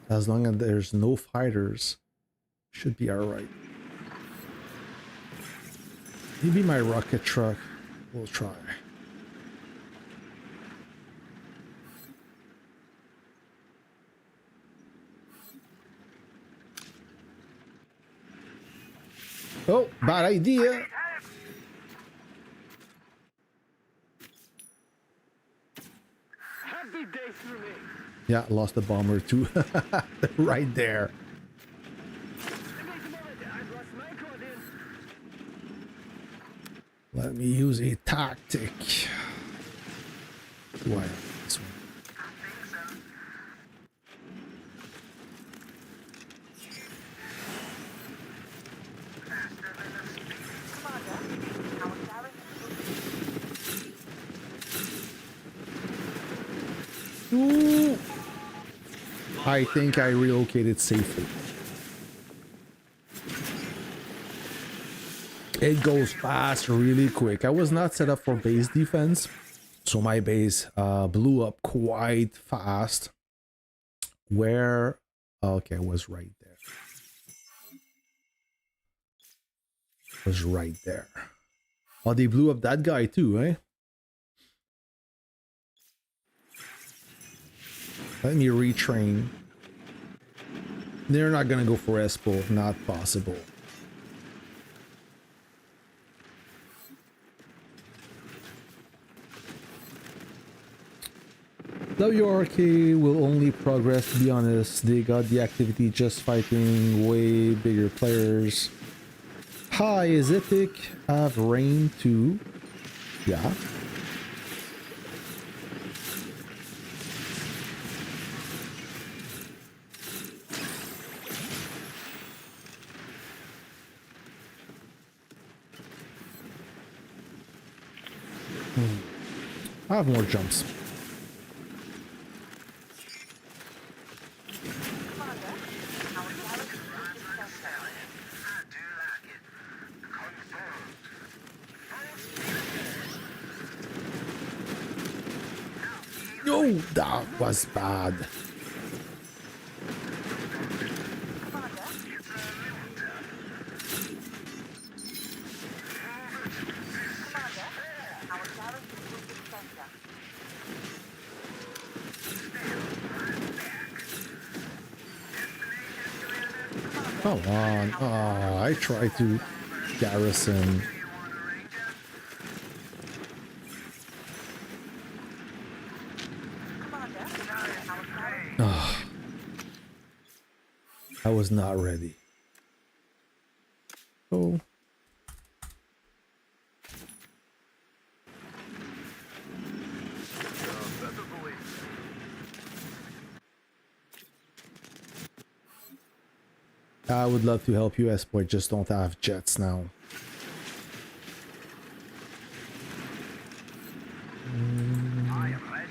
As long as there's no fighters, should be alright. Maybe my rocket truck will try. Oh, bad idea. Happy day for me. Yeah, lost the bomber too. Right there. Let me use a tactic. Why this one? I think so. Faster than the speed. Commander, our garrison Ooh. I think I relocated safely. It goes fast really quick. I was not set up for base defense, so my base blew up quite fast. Where? Okay, it was right there. It was right there. Oh, they blew up that guy too, eh? Let me retrain. They're not gonna go for Espo, not possible. WRK will only progress, to be honest. They got the activity just fighting way bigger players. Hi, is Epic have rain too? Yeah. I have more jumps. commander, our garrison is in center. I do like it. Confirmed. No, that was bad. Commander, commander, our garrison is in center. Come on. Oh, I tried to garrison. Commander, our garrison Oh, I was not ready. Oh. I would love to help you, Espo. I just don't have jets now. I am ready.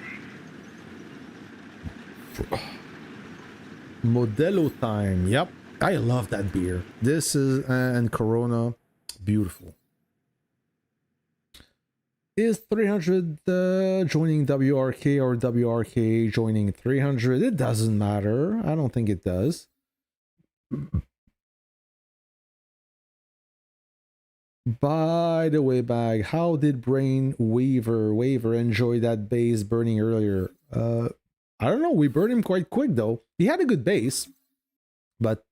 Modelo time. Yep. I love that beer. This is and Corona. Beautiful. Is 300 joining WRK or WRK joining 300? It doesn't matter. I don't think it does. By the way, Bag, how did Brain Waver enjoy that base burning earlier? I don't know. We burned him quite quick though. He had a good base, but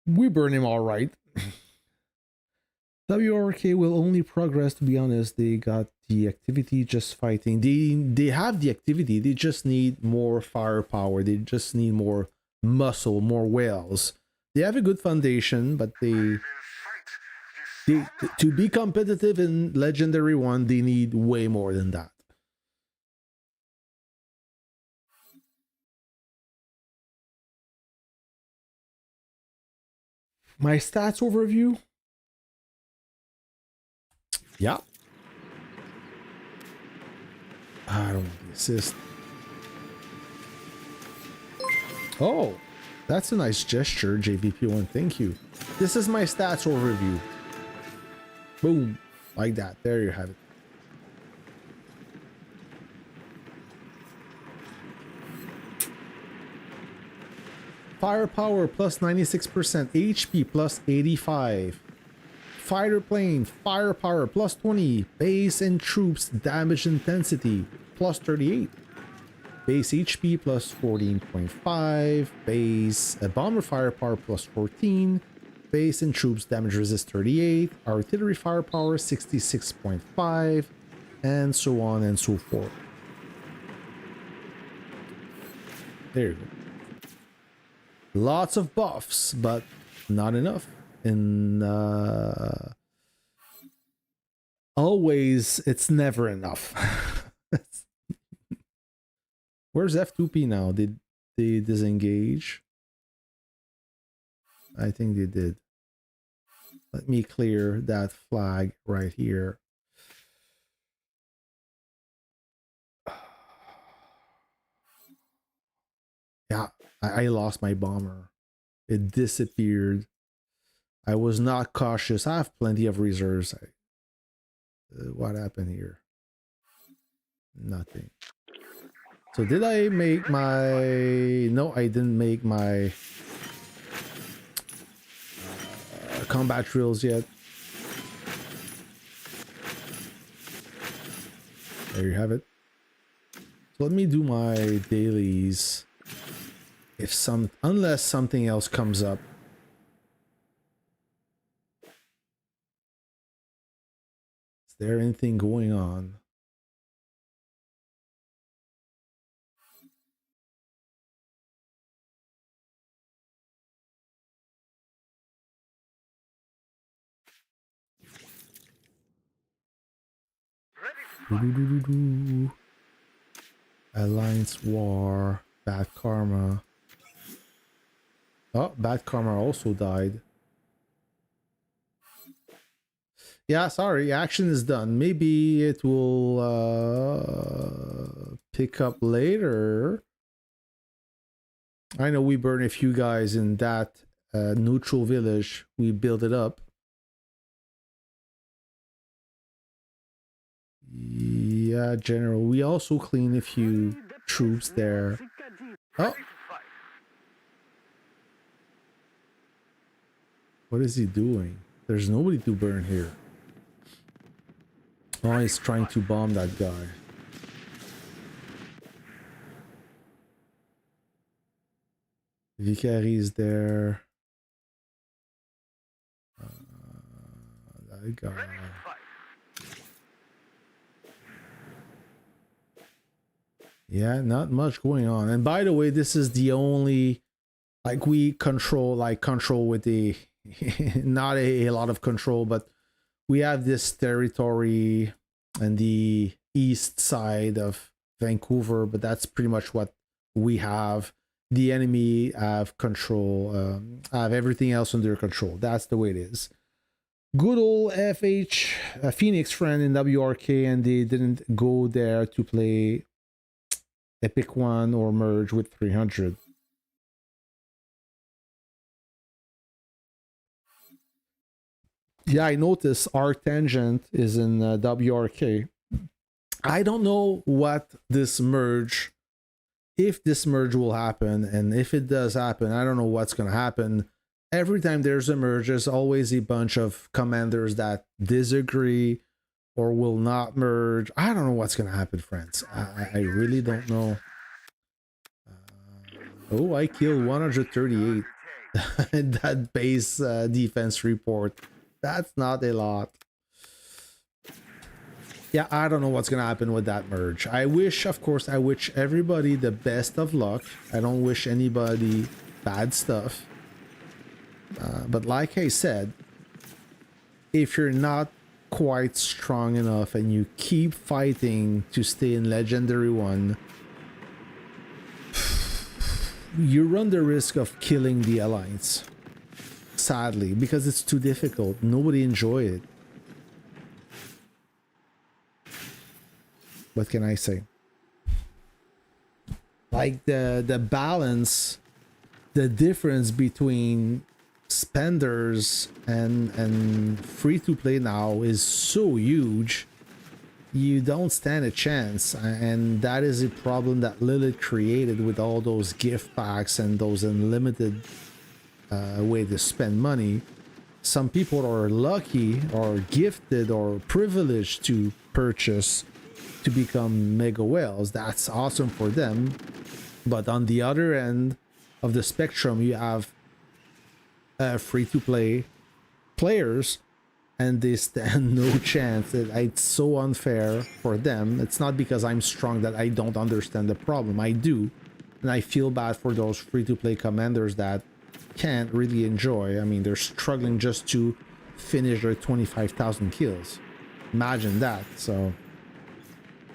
We burn him all right. WRK will only progress, to be honest. They got the activity just fighting. They have the activity. They just need more firepower. They just need more muscle, more whales. They have a good foundation, but they to be competitive in Legendary 1, they need way more than that. My stats overview. Yeah. I don't want the assist. Oh, that's a nice gesture, JVP1. Thank you. This is my stats overview. Boom. Like that. There you have it. Firepower plus 96%. HP plus 85. Fighter plane, firepower plus 20. Base and troops damage intensity plus 38. Base HP plus 14.5. Base bomber firepower plus 14. Base and troops damage resist 38. Artillery firepower 66.5. And so on and so forth. There you go. Lots of buffs, but not enough. And always, it's never enough. Where's F2P now? Did they disengage? I think they did. Let me clear that flag right here. Yeah, I lost my bomber. It disappeared. I was not cautious. I have plenty of reserves. What happened here? Nothing. So did I make my... No, I didn't make my combat drills yet. There you have it. So let me do my dailies. Unless something else comes up. Is there anything going on? Alliance War, Bad Karma. Oh, Bad Karma also died. Yeah, sorry, action is done. Maybe it will pick up later. I know we burned a few guys in that neutral village. We built it up. Yeah, General. We also cleaned a few troops there. Oh. What is he doing? There's nobody to burn here. Oh, he's trying to bomb that guy. Vicari is there. That guy. Yeah, not much going on. And by the way, this is the only, like, we control with the not a lot of control, but we have this territory on the east side of Vancouver, but that's pretty much what we have. The enemy have control, have everything else under control. That's the way it is. Good old FH, Phoenix friend in WRK, and they didn't go there to play Epic 1 or merge with 300. Yeah, I noticed Arctangent is in WRK. I don't know what this merge, if this merge will happen, and if it does happen, I don't know what's going to happen. Every time there's a merge, there's always a bunch of commanders that disagree or will not merge. I don't know what's going to happen, friends. I really don't know. Oh, I killed 138. That base defense report. That's not a lot. Yeah, I don't know what's gonna happen with that merge. I wish, of course, I wish everybody the best of luck. I don't wish anybody bad stuff. But like I said, if you're not quite strong enough and you keep fighting to stay in Legendary 1, you run the risk of killing the Alliance. Sadly, because it's too difficult. Nobody enjoy it. What can I say? Like the balance, the difference between spenders and free to play now is so huge. You don't stand a chance, and that is a problem that Lilith created with all those gift packs and those unlimited way to spend money. Some people are lucky or gifted or privileged to purchase to become mega whales. That's awesome for them. But on the other end of the spectrum, you have free-to-play players, and they stand no chance. It's so unfair for them. It's not because I'm strong that I don't understand the problem. I do. And I feel bad for those free-to-play commanders that can't really enjoy. I mean, they're struggling just to finish their 25,000 kills. Imagine that. So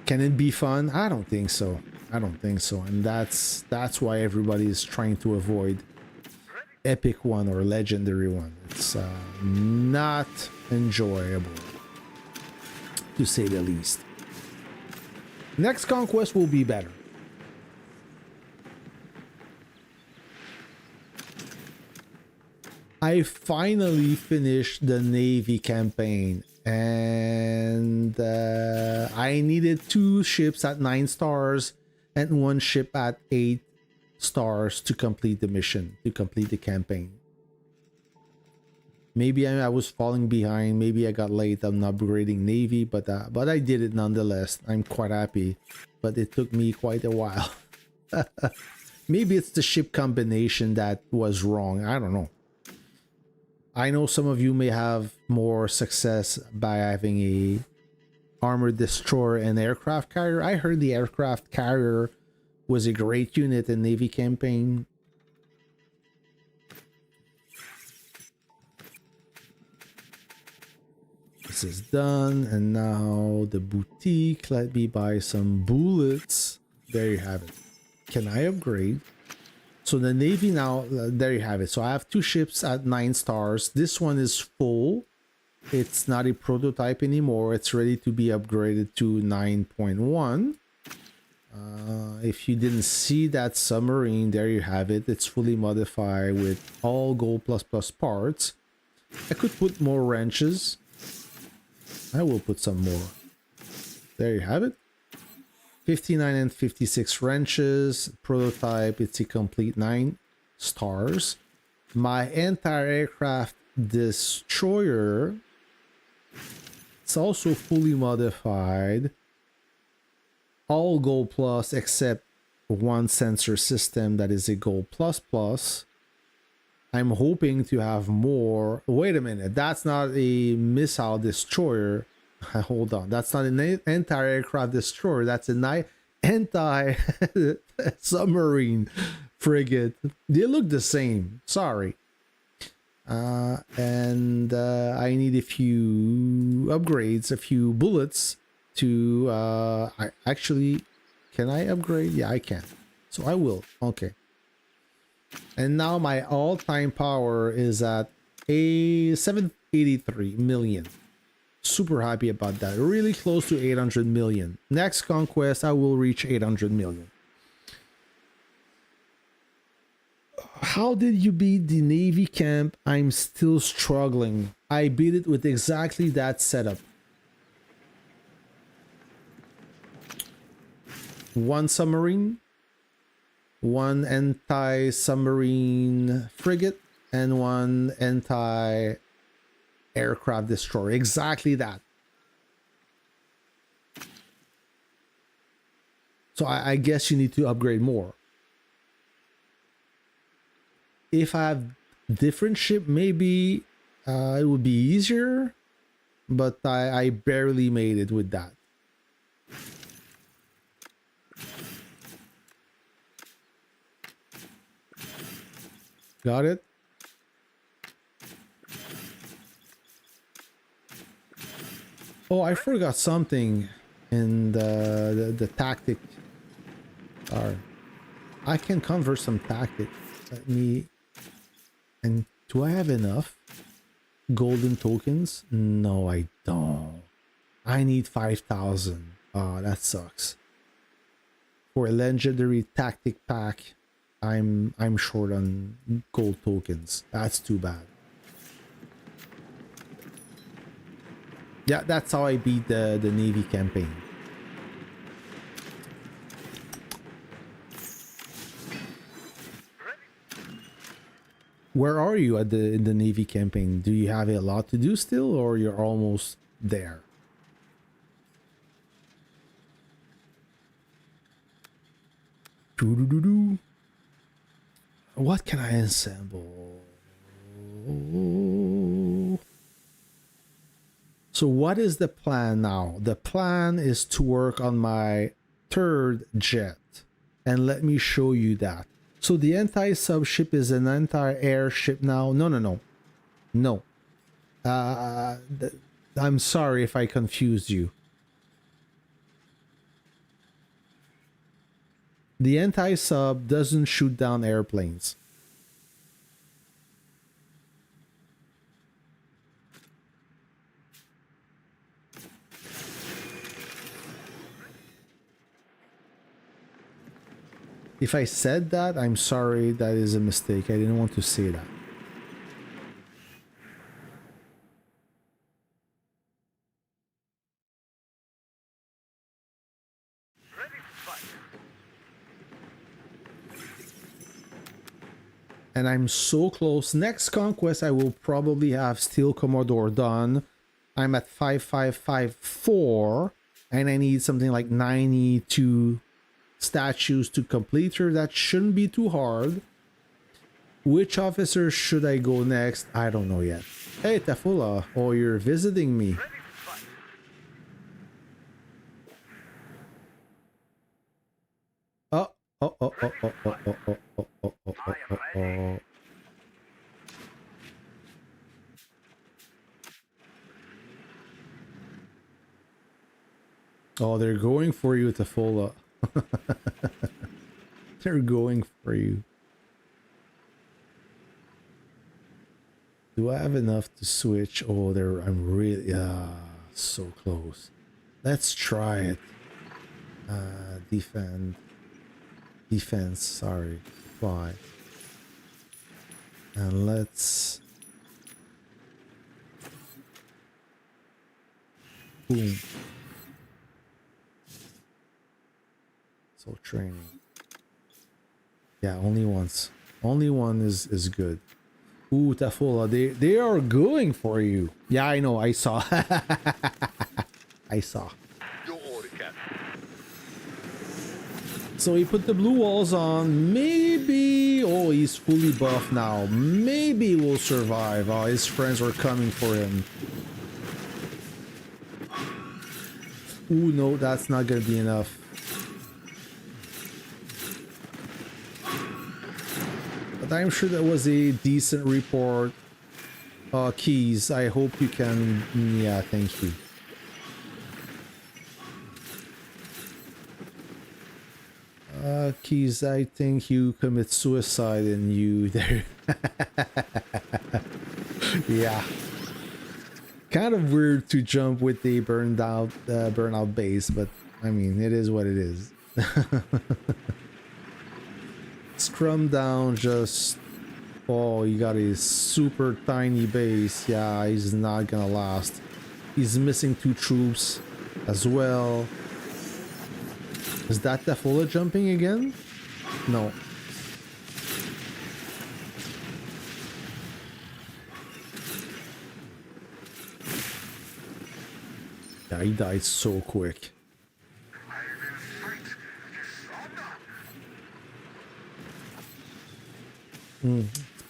can it be fun? I don't think so. I don't think so. And that's why everybody is trying to avoid epic one or legendary one. It's not enjoyable, to say the least. Next conquest will be better. I finally finished the Navy campaign, and I needed 2 ships at 9 stars and 1 ship at 8 stars to complete the mission, to complete the campaign. Maybe I was falling behind, maybe I got late on upgrading Navy, but I did it nonetheless. I'm quite happy, but it took me quite a while. Maybe it's the ship combination that was wrong, I don't know. I know some of you may have more success by having a armored destroyer and aircraft carrier. I heard the aircraft carrier was a great unit in Navy campaign. This is done, and now the boutique. Let me buy some bullets. There you have it. Can I upgrade? So the Navy now, there you have it. So I have 2 ships at 9 stars. This one is full. It's not a prototype anymore. It's ready to be upgraded to 9.1. If you didn't see that submarine, there you have it. It's fully modified with all gold plus parts. I could put more wrenches. I will put some more. There you have it. 59 and 56 wrenches. Prototype, it's a complete 9 stars. My entire aircraft destroyer, it's also fully modified. All gold plus except 1 sensor system that is a gold plus. I'm hoping to have more. Wait a minute, that's not a missile destroyer. Hold on, that's not an entire aircraft destroyer. That's an anti-submarine frigate. They look the same. Sorry. And I need a few upgrades, a few bullets to can I upgrade? Yeah, I can. So I will. Okay. And now my all-time power is at a 783 million. Super happy about that. Really close to 800 million. Next conquest, I will reach 800 million. How did you beat the Navy camp? I'm still struggling. I beat it with exactly that setup. 1 submarine, 1 anti-submarine frigate, and 1 anti-aircraft destroyer. Exactly that. So I guess you need to upgrade more. If I Different ship, maybe it would be easier, but I barely made it with that. Got it? Oh, I forgot something in the tactic. Or I can convert some tactic. Let me. And do I have enough golden tokens? No, I don't. I need 5,000. Oh, that sucks. For a legendary tactic pack, I'm short on gold tokens. That's too bad. Yeah, that's how I beat the Navy campaign. Where are you at in the Navy campaign? Do you have a lot to do still, or you're almost there? Doo-doo-doo-doo. What can I assemble? So what is the plan now? The plan is to work on my third jet. And let me show you that. So the anti-sub ship is an anti-air ship now. No. I'm sorry if I confused you. The anti-sub doesn't shoot down airplanes. If I said that, I'm sorry, that is a mistake. I didn't want to say that. And I'm so close. Next Conquest, I will probably have Steel Commodore done. I'm at 5554, and I need something like 92 statues to complete her. That shouldn't be too hard. Which officer should I go next? I don't know yet. Hey, Tafula. Oh, you're visiting me. Oh. Oh, they're going for you, Tafula. They're going for you. Do I have enough to switch? Oh, I'm really so close. Let's try it. Defense, sorry. Fly. And let's boom. So training. Yeah, only once. Only one is good. Ooh, Tafula, they are going for you. Yeah, I know, I saw. I saw. Your order, Captain. So he put the blue walls on. Maybe, oh, he's fully buffed now. Maybe we'll survive. Oh, his friends are coming for him. Ooh, no, that's not gonna be enough. But I'm sure that was a decent report. Keys, I hope you can... Yeah, thank you. Keys, I think you commit suicide and you there. Yeah. Kind of weird to jump with the burnout base, but I mean, it is what it is. Scrum down, just... Oh, you got a super tiny base. Yeah, he's not gonna last. He's missing 2 troops as well. Is that Tafula jumping again? No. Yeah, he died so quick.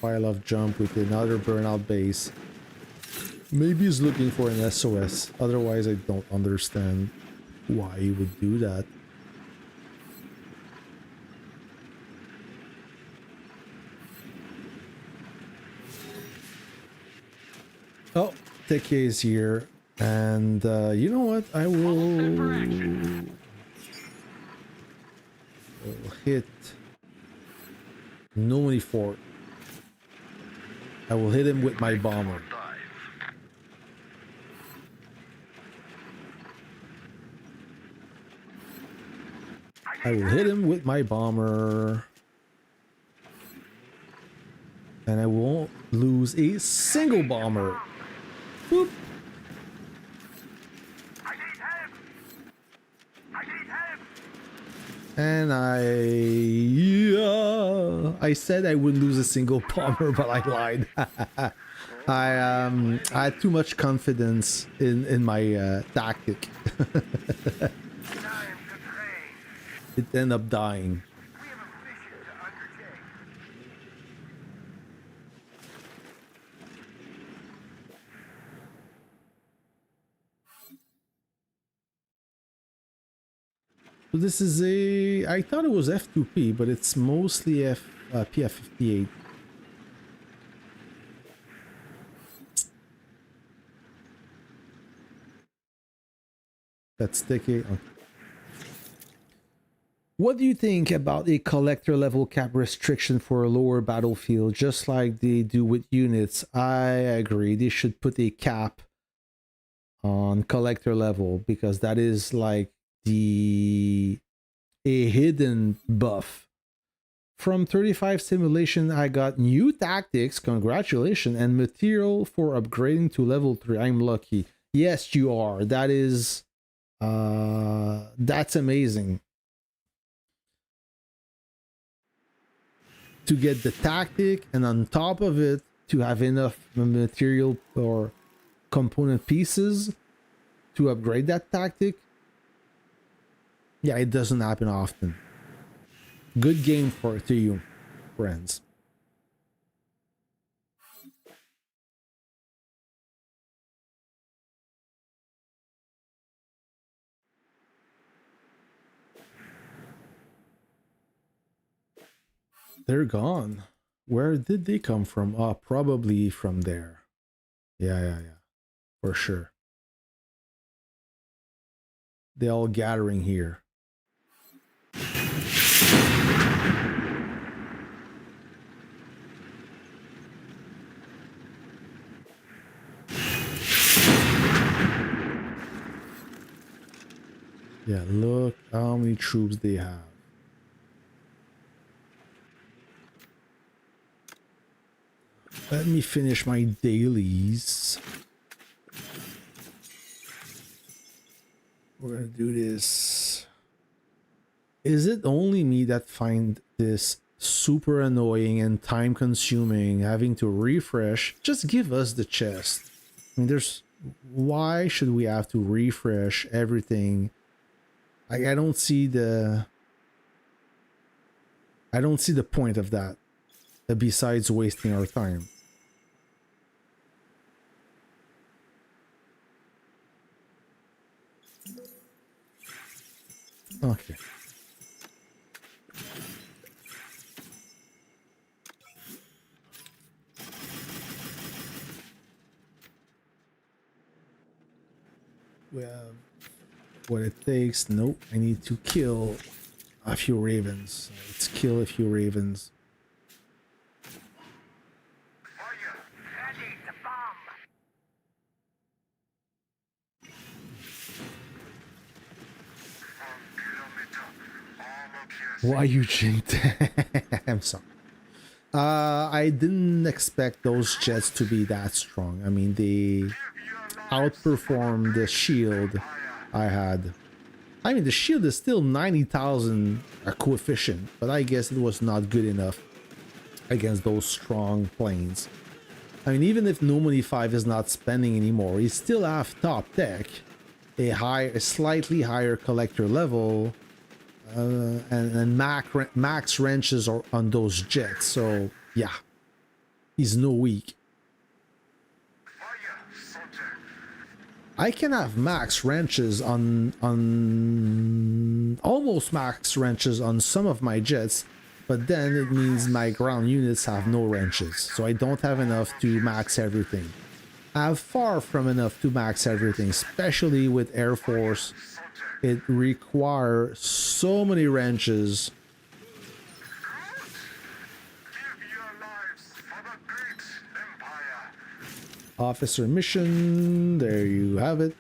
pile of junk with another burnout base. Maybe he's looking for an SOS. Otherwise, I don't understand why he would do that. Oh, Teke is here. And you know what? I will hit Normally Fort. I will hit him with my bomber. I will hit him with my bomber. And I won't lose a single bomber. Boop. And I said I wouldn't lose a single bomber, but I lied. I had too much confidence in my tactic. It ended up dying. So this is a... I thought it was F2P, but it's mostly PF58. That's sticky. Okay. What do you think about a collector level cap restriction for a lower battlefield, just like they do with units? I agree. They should put a cap on collector level because that is like a hidden buff. From 35 simulation, I got new tactics, congratulations, and material for upgrading to level 3. I'm lucky. Yes, you are. That is that's amazing. To get the tactic, and on top of it, to have enough material or component pieces to upgrade that tactic. Yeah, it doesn't happen often. Good game to you, friends. They're gone. Where did they come from? Oh, probably from there. Yeah. For sure. They're all gathering here. Yeah, look how many troops they have. Let me finish my dailies. We're gonna do this. Is it only me that find this super annoying and time consuming, having to refresh? Just give us the chest. I mean, why should we have to refresh everything? I don't see the point of that, besides wasting our time. Okay. We have what it takes. Nope, I need to kill a few ravens. Let's kill a few ravens. Why you jinked? I'm sorry. I didn't expect those jets to be that strong. I mean, they outperformed the shield I had. I mean, the shield is still 90,000 coefficient, but I guess it was not good enough against those strong planes. I mean, even if Normandy 5 is not spending anymore, you still have top tech, a slightly higher collector level, and max wrenches on those jets. So yeah, He's no weak. Fire, soldier. I can have max wrenches on almost max wrenches on some of my jets, but then it means my ground units have no wrenches, so I don't have enough to max everything. I have far from enough to max everything, especially with Air Force. It requires so many wrenches. Give your lives for the great empire. Officer mission, there you have it.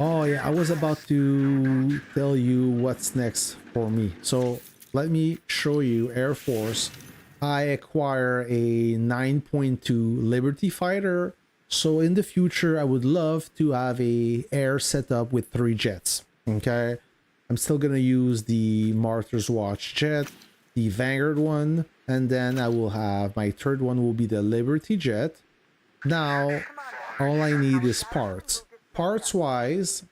Oh yeah, I was about to tell you what's next for me. So let me show you Air Force. I acquire a 9.2 Liberty Fighter. So in the future, I would love to have a air setup with 3 jets. Okay, I'm still gonna use the Martyr's Watch jet, the Vanguard one, and then I will have my third one will be the Liberty jet. Now, all I need is parts. Parts wise,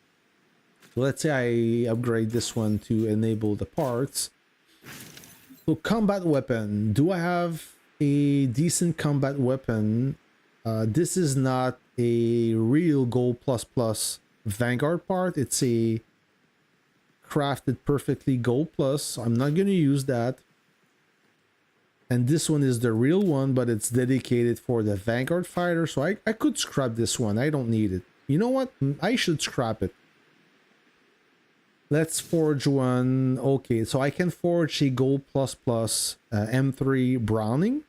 let's say I upgrade this one to enable the parts. So combat weapon, do I have a decent combat weapon? This is not a real Gold Plus Plus Vanguard part. It's a crafted perfectly Gold Plus. I'm not going to use that. And this one is the real one, but it's dedicated for the Vanguard fighter. So I could scrap this one. I don't need it. You know what? I should scrap it. Let's forge one. Okay, so I can forge a Gold Plus Plus M3 Browning.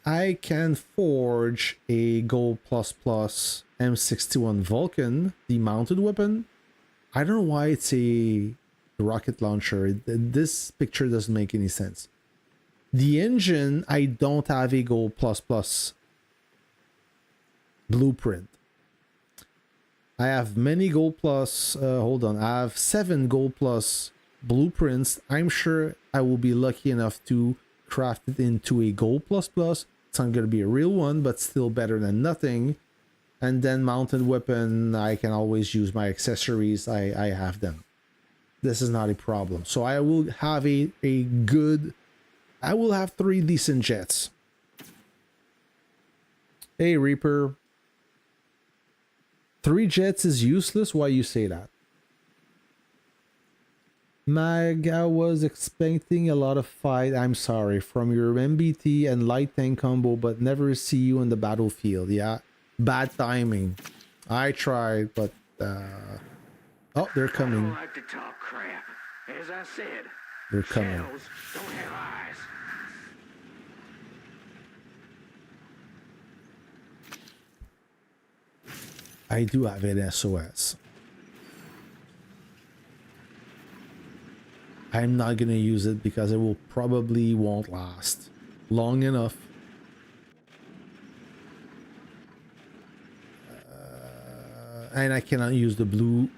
I can forge a Gold Plus Plus M61 Vulcan, the mounted weapon. I don't know why it's a rocket launcher. This picture doesn't make any sense. The engine, I don't have a Gold Plus Plus blueprint. I have many Gold Plus, hold on, I have 7 Gold Plus blueprints. I'm sure I will be lucky enough to craft it into a Gold Plus Plus. It's not going to be a real one, but still better than nothing. And then mounted weapon, I can always use my accessories. I have them. This is not a problem. So I will have I will have 3 decent jets. Hey, Reaper. 3 jets is useless? Why you say that? Mag, I was expecting a lot of fight. I'm sorry. From your MBT and light tank combo, but never see you on the battlefield. Yeah. Bad timing. I tried, but oh, they're I coming. don't like to talk crap. As I said, They're coming. shells don't have eyes. I do have an SOS. I'm not gonna use it because it will probably won't last long enough. And I cannot use the blue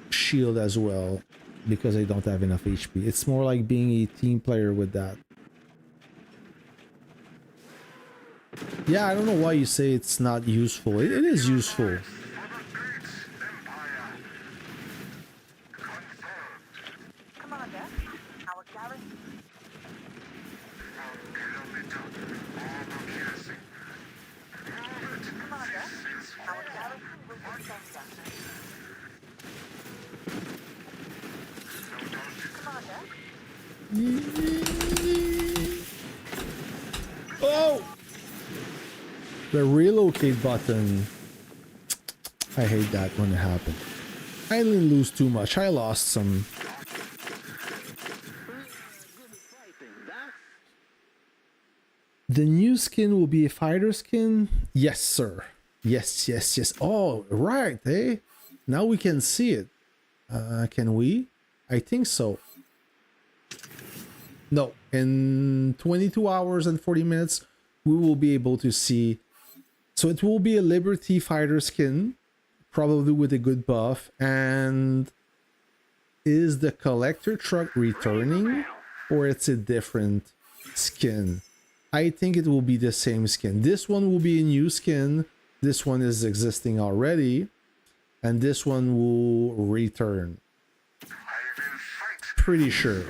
shield as well because I don't have enough HP. It's more like being a team player with that. Yeah, I don't know why you say it's not useful. It is useful. Commander, our garrison. Commander, our garrison will defend us. Commander, Oh! The relocate button. I hate that when it happens. I didn't lose too much. I lost some. The new skin will be a fighter skin? Yes, sir. Yes, yes, yes. Oh, right, eh? Now we can see it. Can we? I think so. No, in 22 hours and 40 minutes, we will be able to see. So it will be a Liberty fighter skin, probably with a good buff. And is the collector truck returning, or it's a different skin? I think it will be the same skin. This one will be a new skin. This one is existing already, and this one will return. Pretty sure.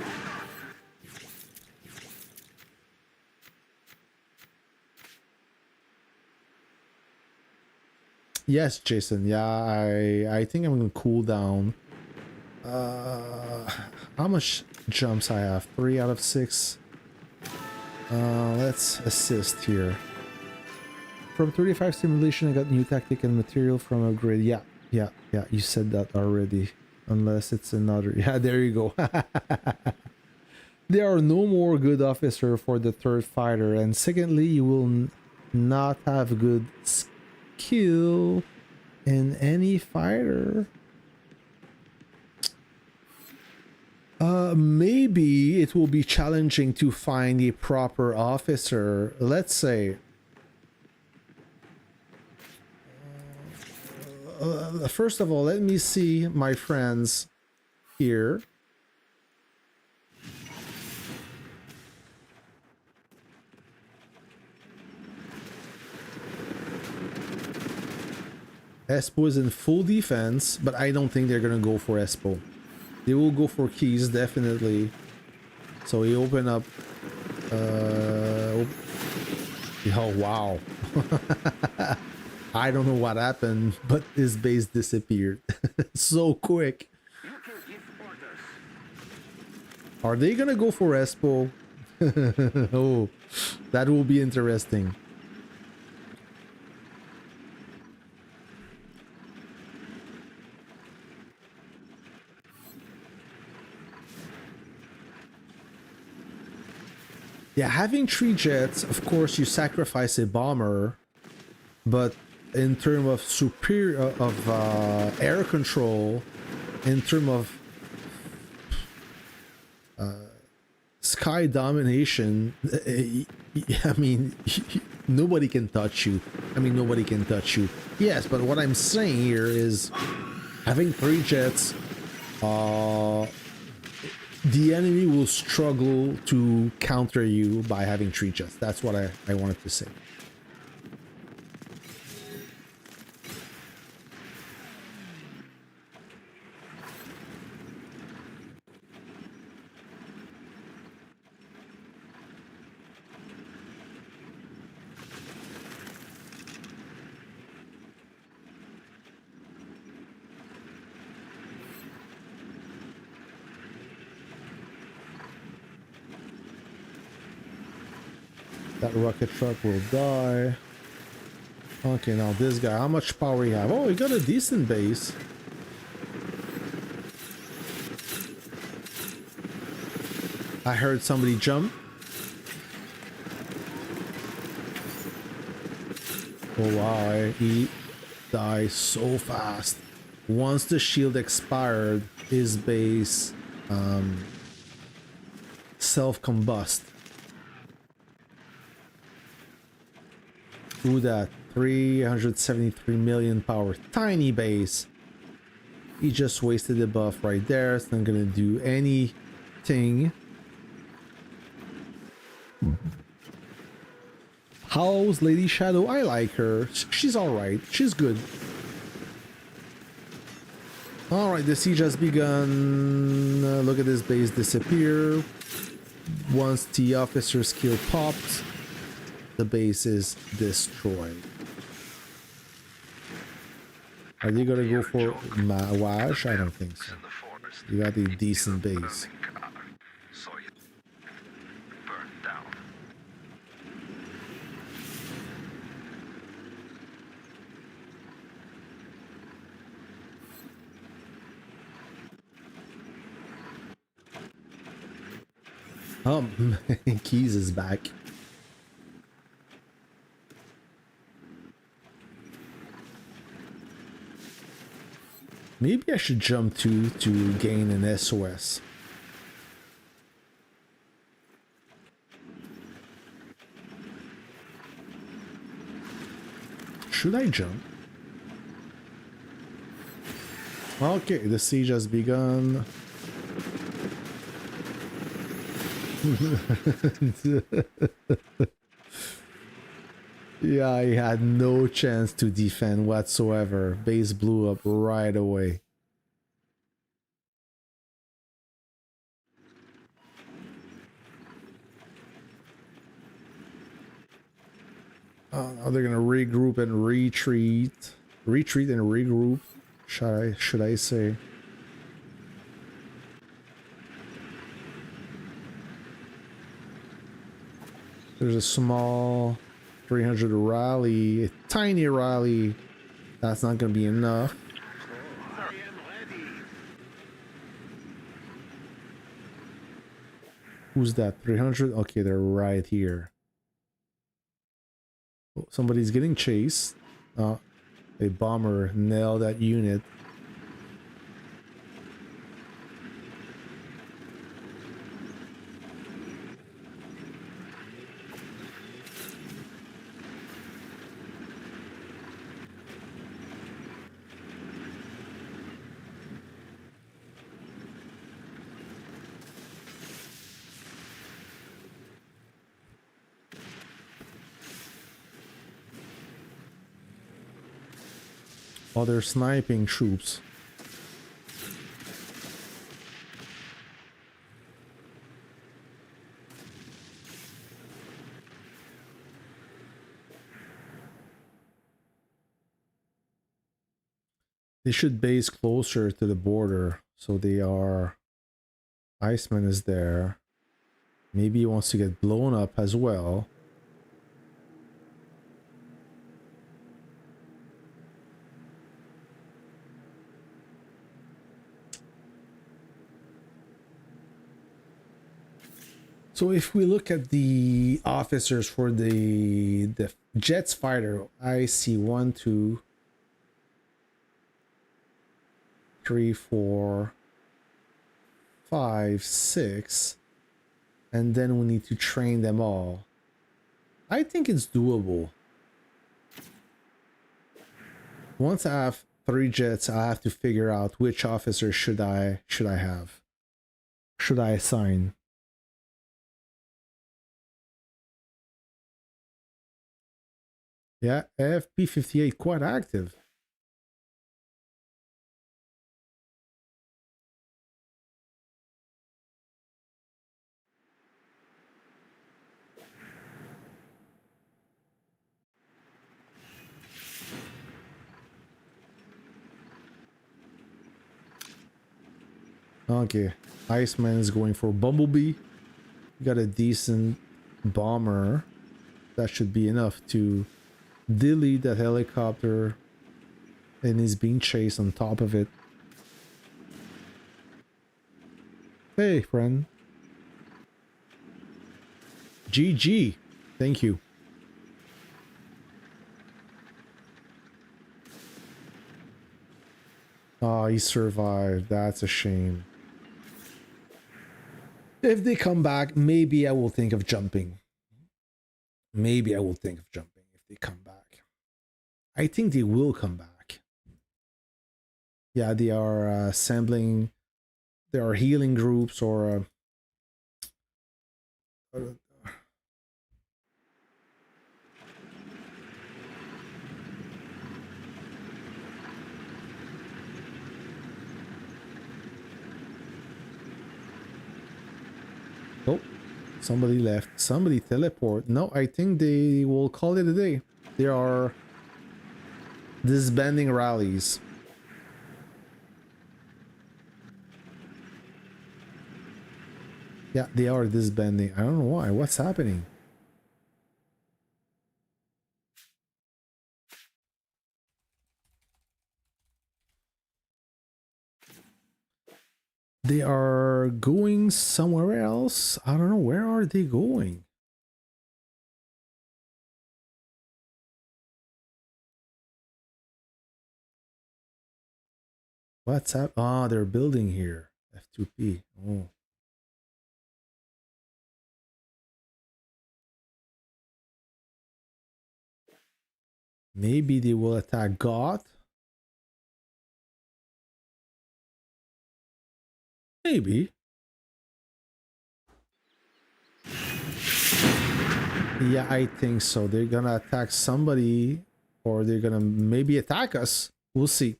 Yes, Jason. Yeah, I think I'm gonna cool down. How much jumps I have? 3 out of 6. Let's assist here. From 35 simulation, I got new tactic and material from upgrade. Yeah. You said that already. Unless it's another. Yeah, there you go. There are no more good officer for the third fighter, and secondly, you will not have good skill in any fighter. Maybe it will be challenging to find a proper officer. Let's say first of all, let me see my friends here. Espo is in full defense, but I don't think they're gonna go for Espo. They will go for keys, definitely. So he open up. Oh wow. I don't know what happened, but his base disappeared so quick. Are they gonna go for Espo? Oh, that will be interesting. Yeah, having 3 jets, of course, you sacrifice a bomber, but in terms of air control, in terms of sky domination, I mean, nobody can touch you. Nobody can touch you. Yes, but what I'm saying here is having 3 jets, the enemy will struggle to counter you by having 3 jets. That's what I wanted to say. That rocket truck will die. Okay, now this guy, how much power he have? Oh, he got a decent base. I heard somebody jump. Oh wow, he died so fast. Once the shield expired, his base self-combust. Do that. 373 million power. Tiny base. He just wasted a buff right there. It's not gonna do anything. How's Lady Shadow? I like her. She's alright. She's good. Alright, the siege has begun. Look at this base disappear. Once the officer skill popped, the base is destroyed. Are they gonna go for Wash? I don't think so. You got a decent base. Keys is back. Maybe I should jump to gain an SOS. Should I jump? Okay, the siege has begun. Yeah, he had no chance to defend whatsoever. Base blew up right away. Now they're gonna regroup and retreat. Retreat and regroup, should I say. There's a small 300 rally, a tiny rally. That's not gonna be enough. I am ready. Who's that? 300? Okay, they're right here. Oh, somebody's getting chased. A bomber nailed that unit. Oh, they're sniping troops. They should base closer to the border, so they are... Iceman is there. Maybe he wants to get blown up as well. So if we look at the officers for the Jets fighter, I see 1, 2, 3, 4, 5, 6, and then we need to train them all. I think it's doable. Once I have 3 jets, I have to figure out which officer should I have. Should I assign? Yeah, FP58 quite active. Okay, Iceman is going for Bumblebee. Got a decent bomber. That should be enough to delete that helicopter, and he's being chased on top of it. Hey, friend. GG. Thank you. Oh, he survived. That's a shame. If they come back, maybe I will think of jumping. Maybe I will think of jumping if they come back. I think they will come back. Yeah, they are assembling. There are healing groups or... Oh, somebody left. Somebody teleport. No, I think they will call it a day. They are disbanding rallies. Yeah, they are disbanding. I don't know why. What's happening? They are going somewhere else. I don't know. Where are they going? What's up? Ah, they're building here. F2P. Oh. Maybe they will attack God. Maybe. Yeah, I think so. They're gonna attack somebody, or they're gonna maybe attack us. We'll see.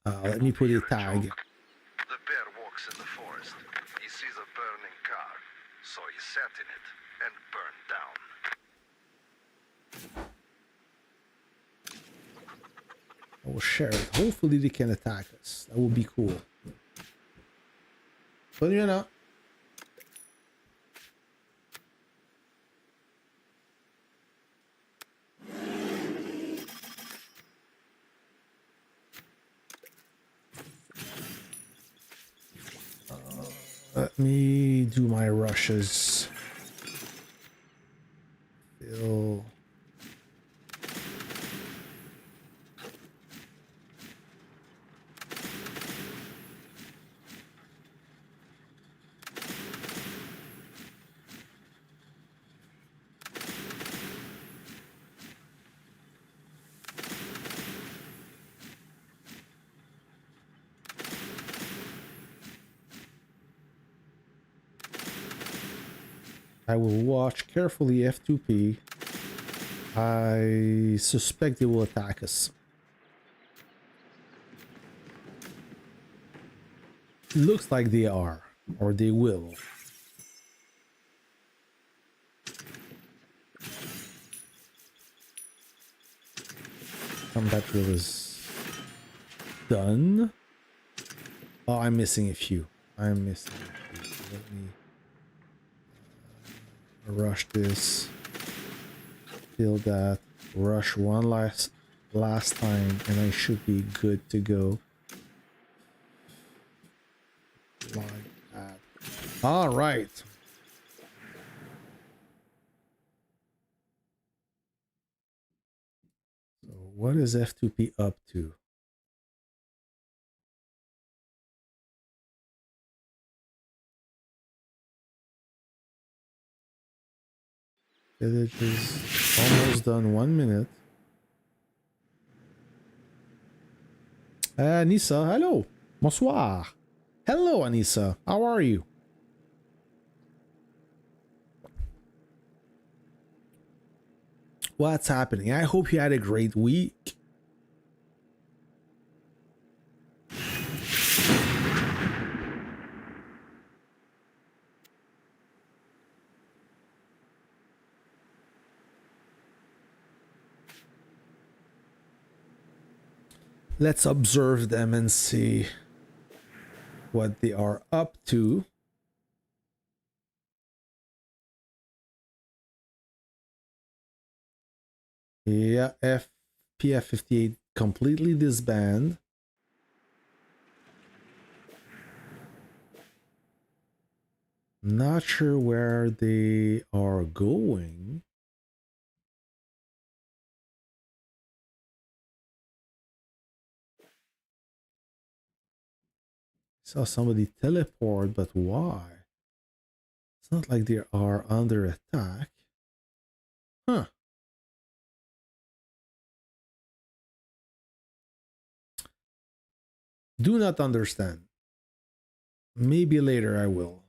Let me put a tag. The bear walks in the forest. He sees a burning car, so he sat in it and burned down. I will share it. Hopefully they can attack us. That would be cool. But you know. Let me do my rushes. Fill. I will watch carefully F2P. I suspect they will attack us. Looks like they are, or they will. Combat drill is done. Oh, I'm missing a few. I'm missing a few. Let me rush this. Fill that. Rush one last time, and I should be good to go. Like that. All right. So what is F2P up to? Village is almost done. 1 minute. Anissa, hello. Bonsoir. Hello, Anissa. How are you? What's happening? I hope you had a great week. Let's observe them and see what they are up to. Yeah, PF58 completely disbanded. Not sure where they are going. Saw somebody teleport, but why? It's not like they are under attack. Huh. Do not understand. Maybe later I will.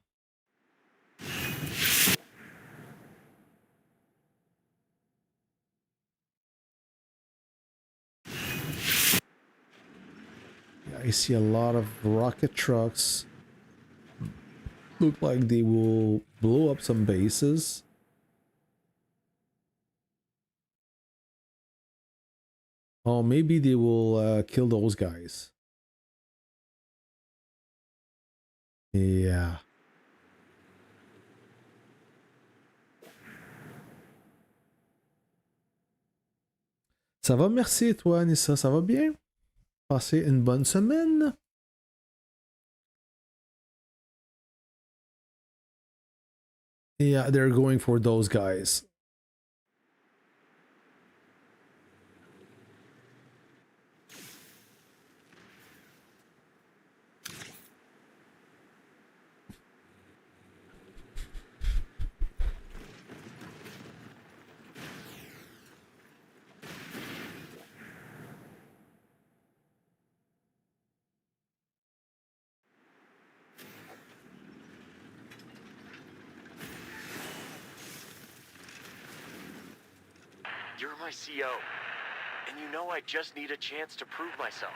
Yeah, I see a lot of rocket trucks. Look like they will blow up some bases. Oh, maybe they will kill those guys. Yeah. Ça va, merci et toi, Anissa, ça va bien? Passez une bonne semaine? Yeah, they're going for those guys. You're my CO, and you know I just need a chance to prove myself.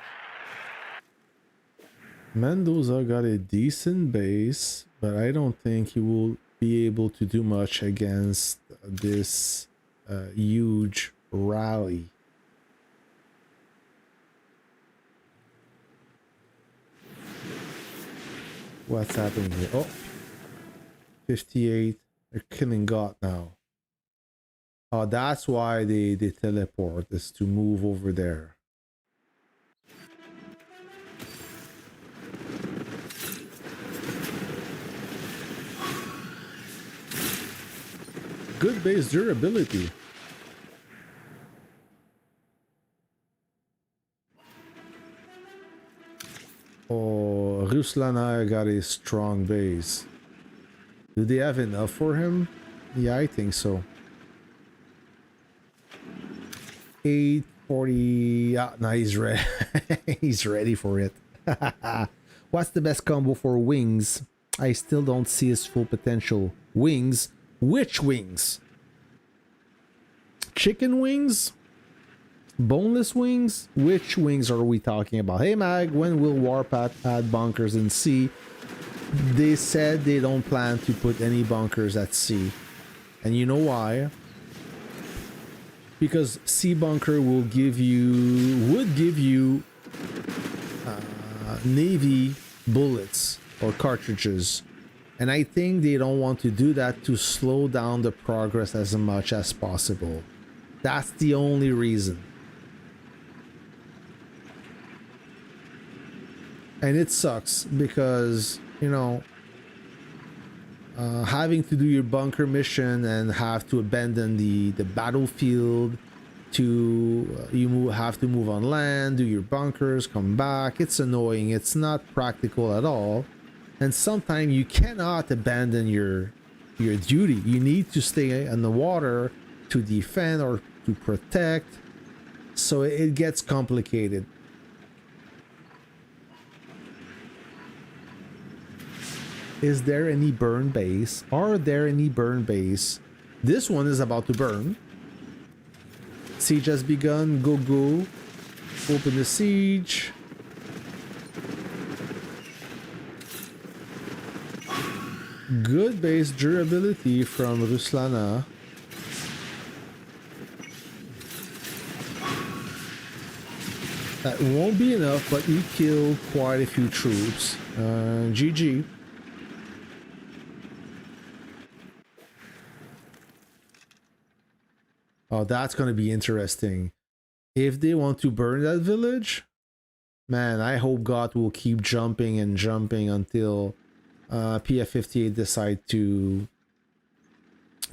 Mendoza got a decent base, but I don't think he will be able to do much against this huge rally. What's happening here? Oh, 58. They're killing God now. Oh, that's why they teleport, is to move over there. Good base durability. Oh, Ruslana got a strong base. Do they have enough for him? Yeah, I think so. 840. Yeah, no, he's ready. He's ready for it. What's the best combo for wings? I still don't see his full potential. Wings? Which wings? Chicken wings? Boneless wings? Which wings are we talking about? Hey Mag, when will Warpath add bunkers in sea? They said they don't plan to put any bunkers at sea. And you know why? Because sea bunker would give you Navy bullets or cartridges. And I think they don't want to do that to slow down the progress as much as possible. That's the only reason. And it sucks because, you know, having to do your bunker mission and have to abandon the battlefield to have to move on land, do your bunkers, come back. It's annoying. It's not practical at all. And sometimes you cannot abandon your duty. You need to stay in the water to defend or to protect. So it gets complicated. Is there any burn base? Are there any burn base? This one is about to burn. Siege has begun. Go, go. Open the siege. Good base durability from Ruslana. That won't be enough, but he killed quite a few troops. GG. Oh, that's going to be interesting. If they want to burn that village, man, I hope God will keep jumping and jumping until PF-58 decide to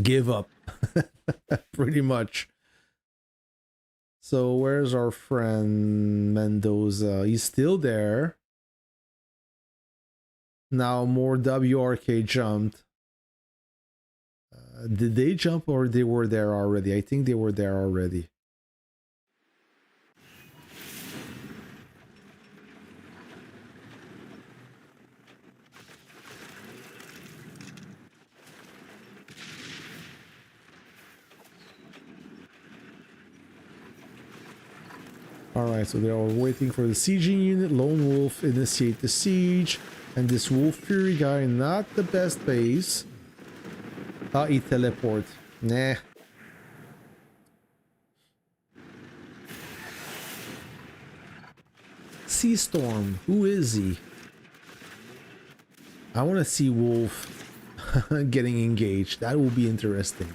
give up. Pretty much. So where's our friend Mendoza? He's still there. Now more WRK jumped. Did they jump or they were there already? I think they were there already. Alright, so they are waiting for the sieging unit. Lone Wolf initiate the siege. And this Wolf Fury guy, not the best base. Ah, he teleport. Nah. Sea Storm, who is he? I want to see Wolf getting engaged. That will be interesting.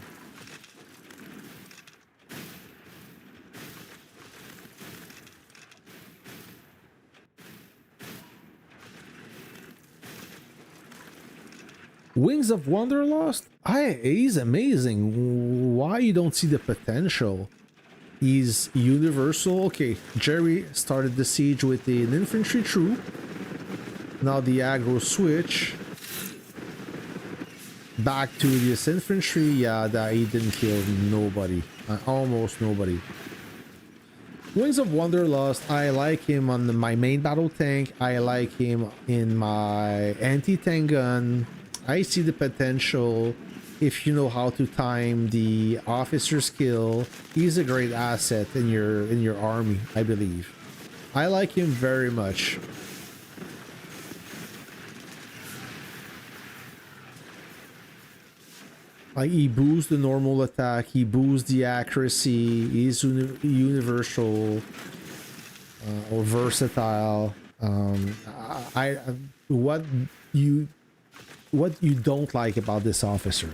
Wings of Wanderlust? He's amazing. Why you don't see the potential? He's universal. Okay, Jerry started the siege with an infantry troop. Now the aggro switch. Back to this infantry. Yeah, that he didn't kill nobody. Almost nobody. Wings of Wanderlust, I like him on my main battle tank. I like him in my anti-tank gun. I see the potential. if you know how to time the officer skill, he's a great asset in your army, I believe. I like him very much. Like, he boosts the normal attack, he boosts the accuracy, he's universal or versatile. What you don't like about this officer?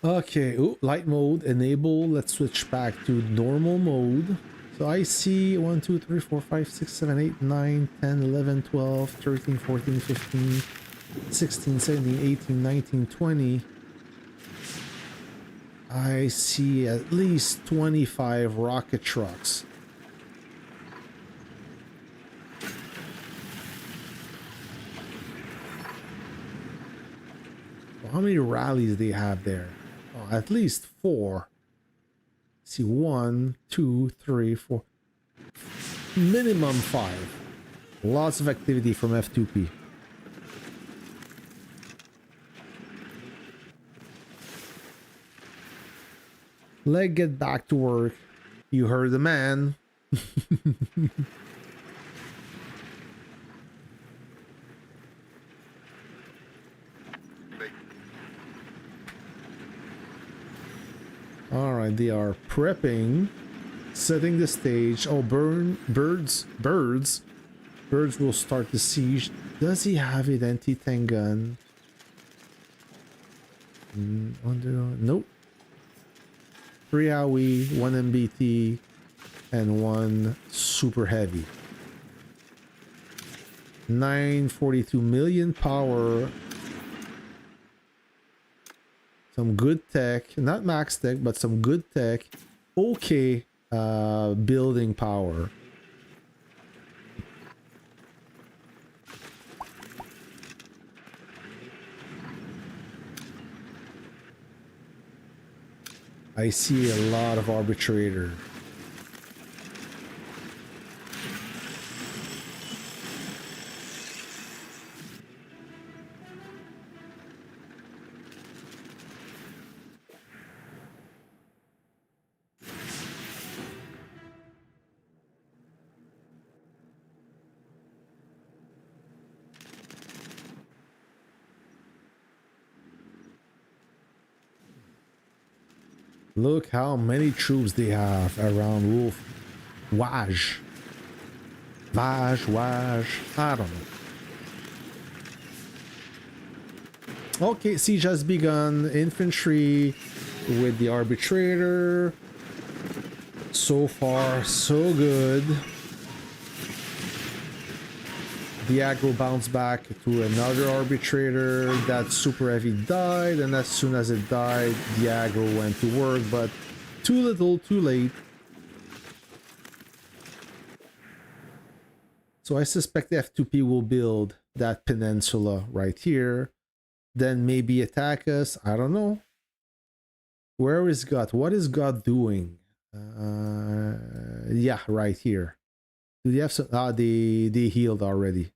Okay, ooh, light mode enable. Let's switch back to normal mode. So I see 1, 2, 3, 4, 5, 6, 7, 8, 9, 10, 11, 12, 13, 14, 15, 16, 17, 18, 19, 20. I see at least 25 rocket trucks. How many rallies do they have there? Oh, at least 4. See, 1, 2, 3, 4. Minimum 5. Lots of activity from F2P. Let's get back to work. You heard the man. All right, they are prepping, setting the stage. Oh, birds will start the siege. Does he have an anti-tank gun? Nope. 3 AOE, 1 MBT, and 1 super heavy. 942 million power. Some good tech, not max tech, but some good tech. Okay, building power. I see a lot of arbitrator. Look how many troops they have around Wolf. Waj. I don't know. Okay, siege has begun. Infantry with the arbitrator. So far, so good. The aggro bounced back to another arbitrator. That super heavy died, and as soon as it died, the aggro went to work, but too little, too late. So I suspect F2P will build that peninsula right here, then maybe attack us. I don't know. Where is God? What is God doing? Yeah, right here. Do they have some? They healed already.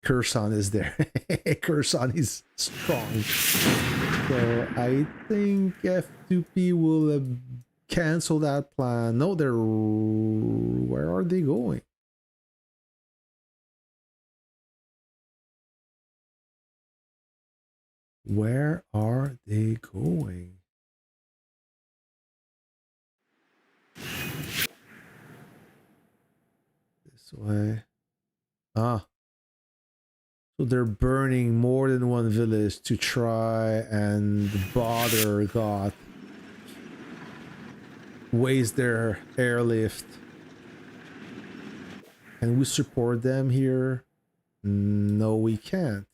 Kherson is there. Kherson is strong. So I think F2P will cancel that plan. No, they're... Where are they going? Where are they going? This way. Ah. So they're burning more than one village to try and bother God. Waste their airlift. Can we support them here? No, we can't.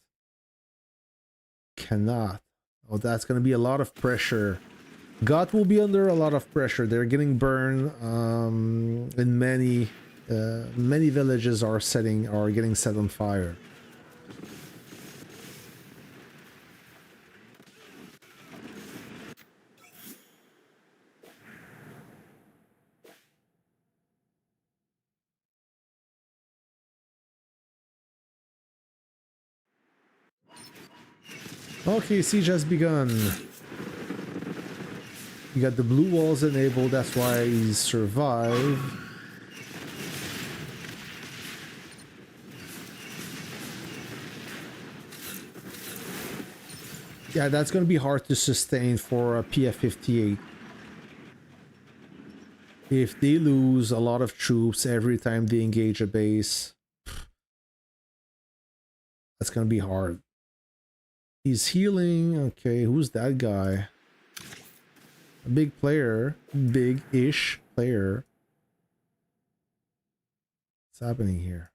Cannot. Oh, that's going to be a lot of pressure. God will be under a lot of pressure. They're getting burned. In many villages are getting set on fire. Okay, siege has begun. You got the blue walls enabled, that's why he's survived. Yeah, that's going to be hard to sustain for a PF-58. If they lose a lot of troops every time they engage a base, that's going to be hard. He's healing. Okay, who's that guy? A big player. Big-ish player. What's happening here?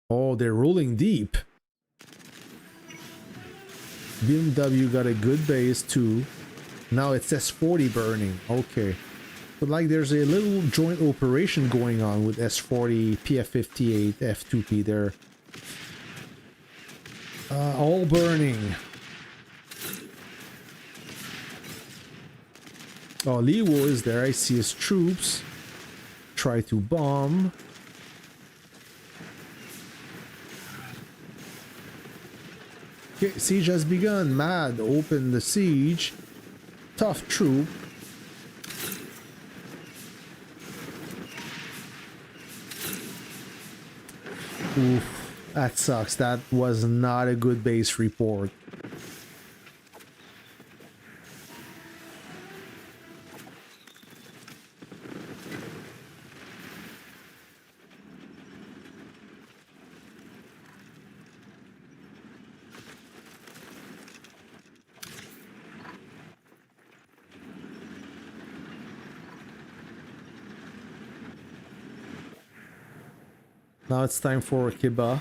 Oh, they're rolling deep. BMW got a good base too. Now it's S40 burning. Okay. But like there's a little joint operation going on with S40, PF-58, F2P. They're all burning. Oh, Liwo is there. I see his troops. Try to bomb. Okay, siege has begun. Mad, open the siege. Tough troop. Oof. That sucks. That was not a good base report. Now it's time for Kiba.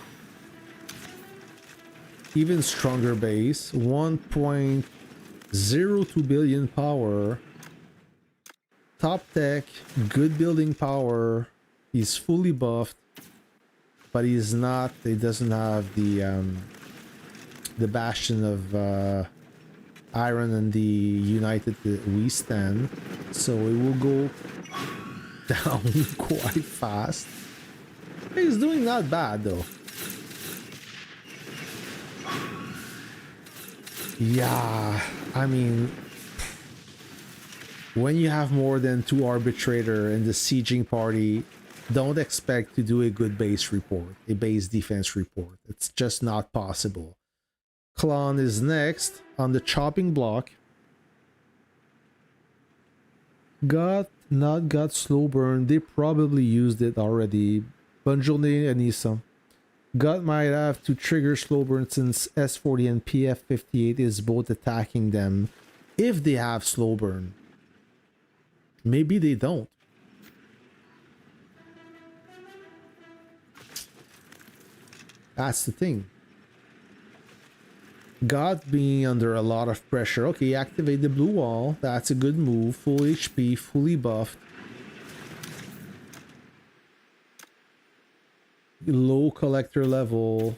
Even stronger base. 1.02 billion power. Top tech. Good building power. He's fully buffed. But he's not. He doesn't have the bastion of iron and the united we stand. So it will go down quite fast. He's doing not bad though. Yeah, I mean, when you have more than 2 arbitrator in the sieging party, don't expect to do a good base report, a base defense report. It's just not possible. Clan is next on the chopping block. Not got slow burn. They probably used it already. Bonne journée, Anissa. God might have to trigger slow burn since S40 and PF-58 is both attacking them if they have slow burn. Maybe they don't. That's the thing. God being under a lot of pressure. Okay, activate the blue wall. That's a good move. Full HP, fully buffed. Low collector level.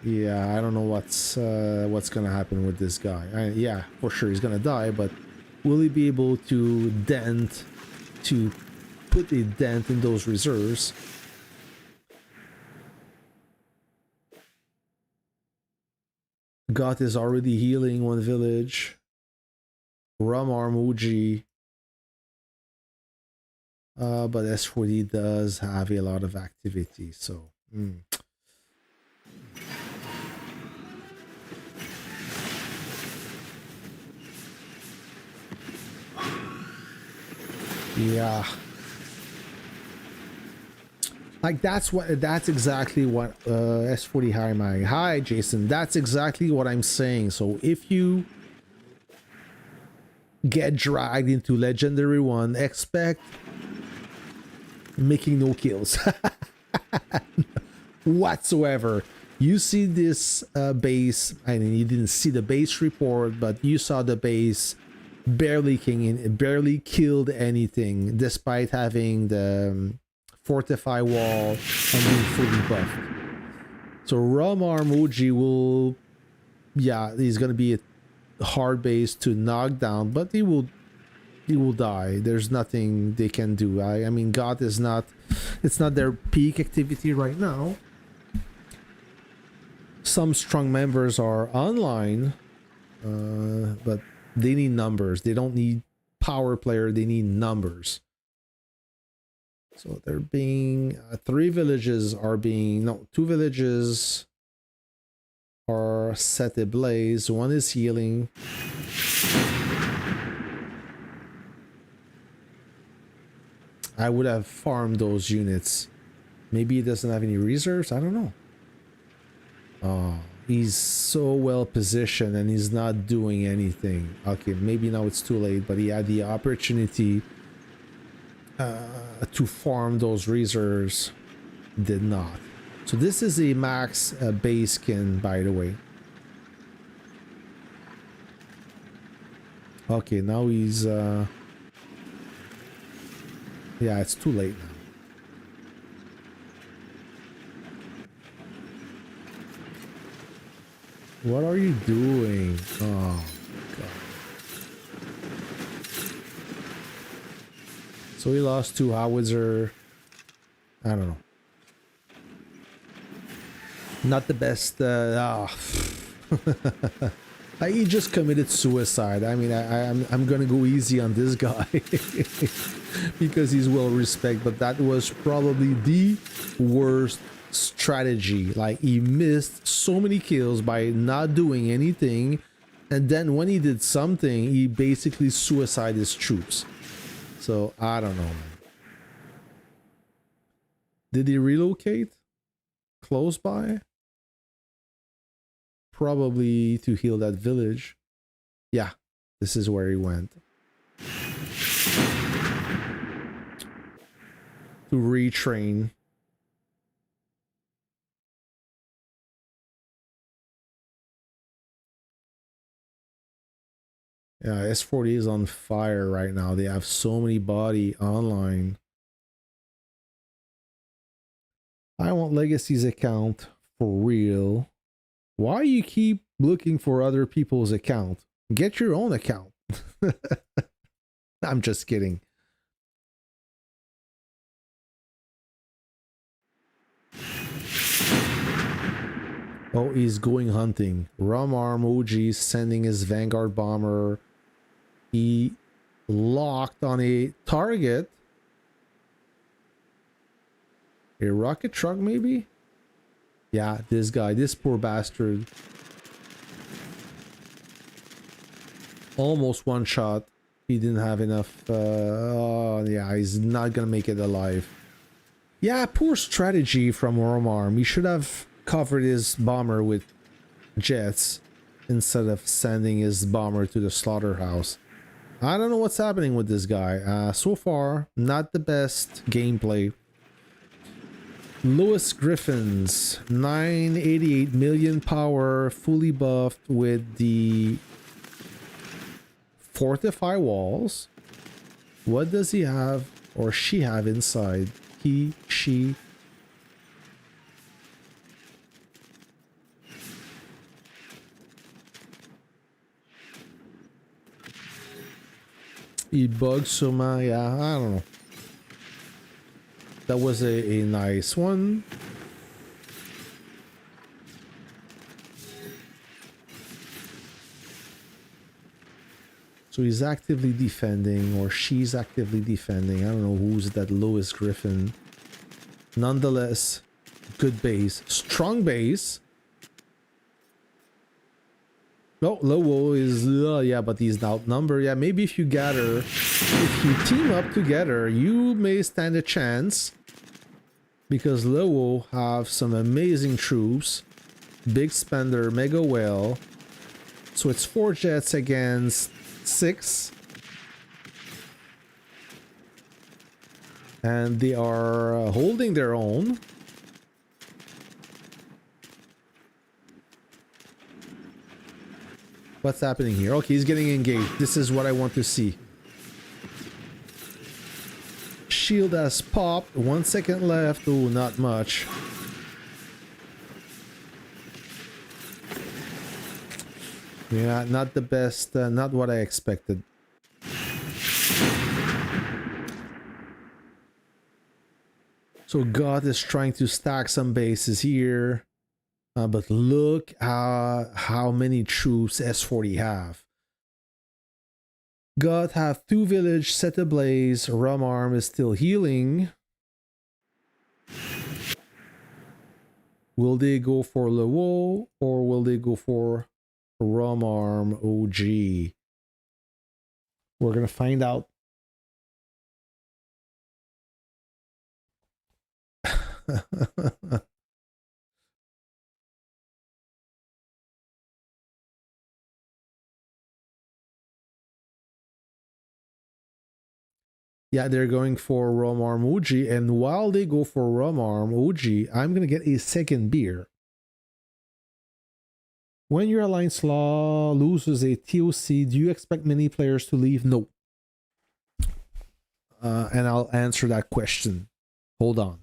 Yeah, I don't know what's gonna happen with this guy. Yeah, for sure he's gonna die, but will he be able to put a dent in those reserves? God is already healing one village. Ramar Muji. But S40 does have a lot of activity, so yeah, like that's exactly what S40 hi Jason, that's exactly what I'm saying. So if you get dragged into legendary 1, expect making no kills whatsoever. You see this base, I mean, you didn't see the base report, but you saw the base barely killed anything, despite having the fortify wall and being fully buffed. So Rum Arm OG will, yeah, he's gonna be a hard base to knock down, but he will die. There's nothing they can do. I mean, God is not, it's not their peak activity right now. Some strong members are online, but they need numbers. They don't need power player. They need numbers. So they're being 2 villages are set ablaze. One is healing. I would have farmed those units. Maybe he doesn't have any reserves. I don't know. Oh, he's so well positioned and he's not doing anything. Okay, maybe now it's too late, but he had the opportunity to farm those reserves. Did not. So this is a max base skin, by the way. Okay, now he's yeah, it's too late now. What are you doing? Oh, God. So he lost 2 howitzer. I don't know. Not the best. He just committed suicide. I mean, I'm gonna go easy on this guy because he's well respected, but that was probably the worst strategy. Like, he missed so many kills by not doing anything, and then when he did something, he basically suicided his troops. So I don't know, man. Did he relocate close by? Probably to heal that village. Yeah, this is where he went. To retrain. Yeah, S40 is on fire right now. They have so many body online. I want Legacy's account for real. Why you keep looking for other people's account? Get your own account. I'm just kidding. Oh, he's going hunting. Rum Arm OG sending his Vanguard bomber. He locked on a target. A rocket truck, maybe? Yeah, this guy, this poor bastard. Almost one shot. He didn't have enough. Oh, yeah, he's not gonna make it alive. Yeah, poor strategy from Rum Arm. He should have covered his bomber with jets instead of sending his bomber to the slaughterhouse. I don't know what's happening with this guy. So far, not the best gameplay. Lewis Griffins, 988 million power, fully buffed with the fortify walls. What does he have or she have inside? He, she. He bugged Suma, yeah, I don't know. That was a nice one. So he's actively defending, or she's actively defending. I don't know who's that Lewis Griffin. Nonetheless, good base. Strong base. No, Lowo is, yeah, but he's outnumbered. Yeah, maybe if you gather, if you team up together, you may stand a chance. Because Lowo have some amazing troops. Big spender, mega whale. So it's 4 jets against 6. And they are holding their own. What's happening here? Okay, he's getting engaged. This is what I want to see. Shield has popped. 1 second left. Oh, not much. Yeah, not the best. Not what I expected. So God is trying to stack some bases here. But look how many troops S40 have. God have 2 village set ablaze. Rum arm is still healing. Will they go for Lewo or will they go for Rum arm OG? We're gonna find out. Yeah, they're going for Rum Arm OG, and while they go for Rum Arm OG, I'm gonna get a second beer. When your alliance law loses a TOC, do you expect many players to leave? No. And I'll answer that question. Hold on.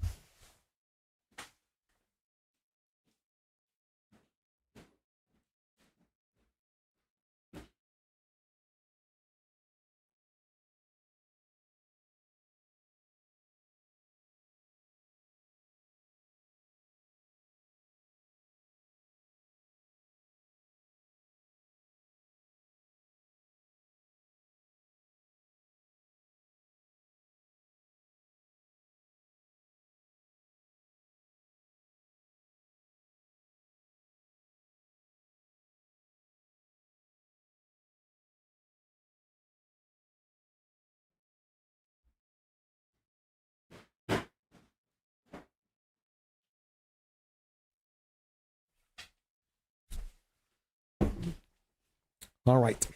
All right.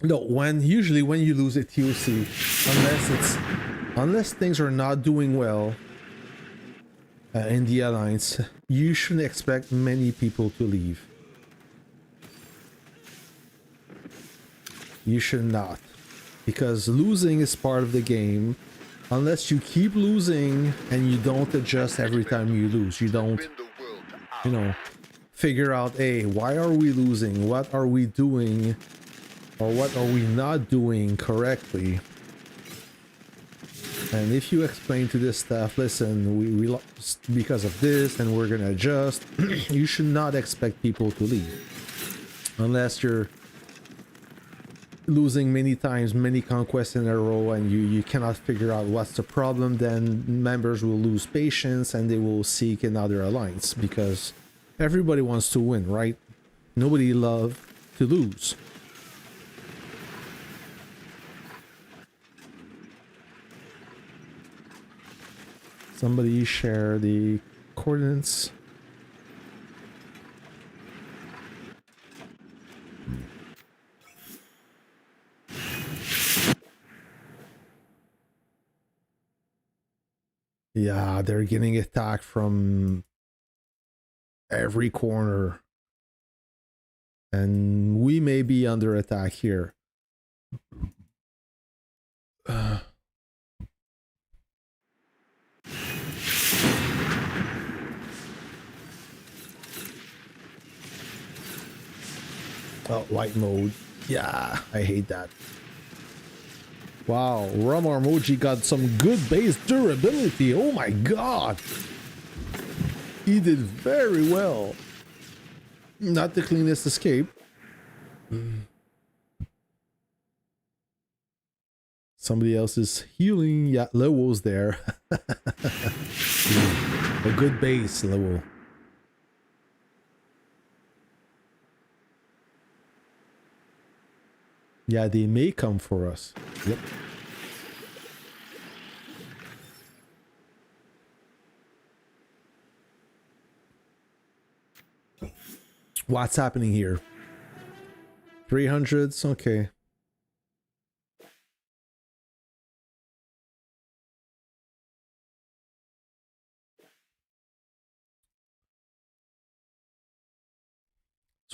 No, usually when you lose a TOC, unless things are not doing well in the alliance, you shouldn't expect many people to leave. You should not, because losing is part of the game. Unless you keep losing and you don't adjust every time you lose, you don't, you know, figure out, hey, why are we losing? What are we doing? Or what are we not doing correctly? And if you explain to this staff, listen, we lost because of this and we're gonna adjust, you should not expect people to leave. Unless you're losing many times, many conquests in a row, and you cannot figure out what's the problem, then members will lose patience and they will seek another alliance, because everybody wants to win, right? Nobody loves to lose. Somebody share the coordinates. Yeah, they're getting attacked from every corner. And we may be under attack here. Oh, light mode. Yeah, I hate that. Wow, Rum Arm OG got some good base durability. Oh my god. He did very well. Not the cleanest escape. Somebody else is healing. Yeah, Lewo's there. A good base, Lewo. Yeah, they may come for us. Yep. What's happening here? 300s? Okay.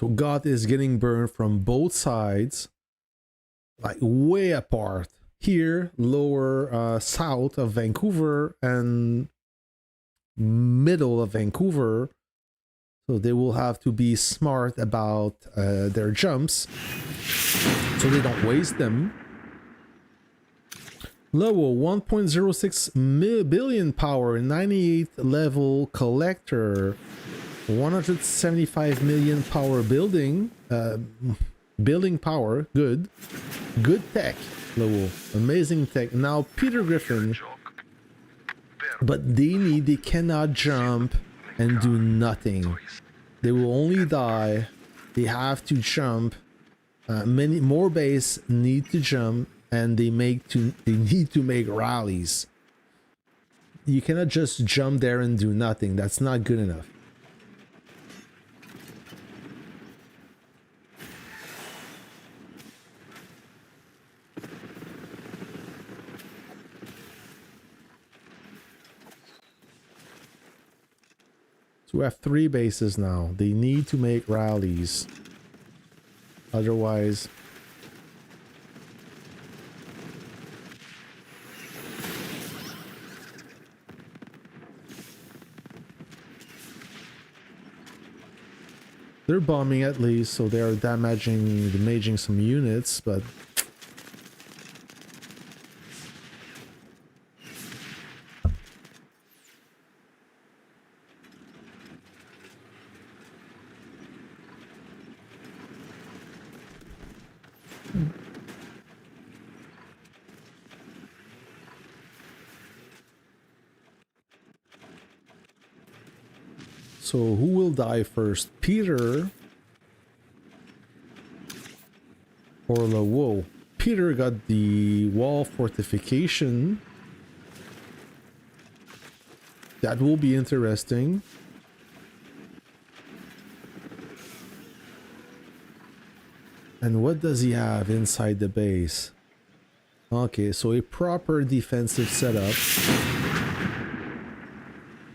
So God is getting burned from both sides, like way apart. Here, lower south of Vancouver and middle of Vancouver. So they will have to be smart about their jumps so they don't waste them. Lowell, 1.06 billion power, 98th level collector, 175 million power building, building power, good tech, Lowell, amazing tech. Now Peter Griffin, but they cannot jump and do nothing. They will only die. They have to jump. Many more base need to jump, and they need to make rallies. You cannot just jump there and do nothing. That's not good enough. So we have 3 bases now. They need to make rallies. Otherwise... They're bombing at least, so they're damaging some units, but... So who will die first? Peter or Lowell? Peter got the wall fortification. That will be interesting. And what does he have inside the base? Okay, so a proper defensive setup.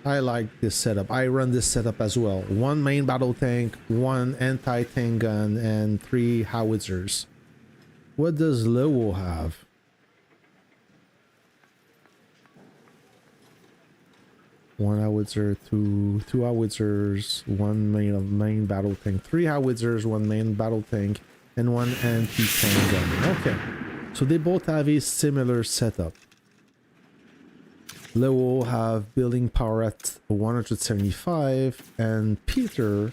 I like this setup. I run this setup as well. 1 main battle tank, 1 anti-tank gun, and 3 howitzers. What does Lowell have? One howitzer, two howitzers, 1 main battle tank, 3 howitzers, 1 main battle tank, and 1 anti-tank gun. Okay, so they both have a similar setup. Lowell have building power at 175, and Peter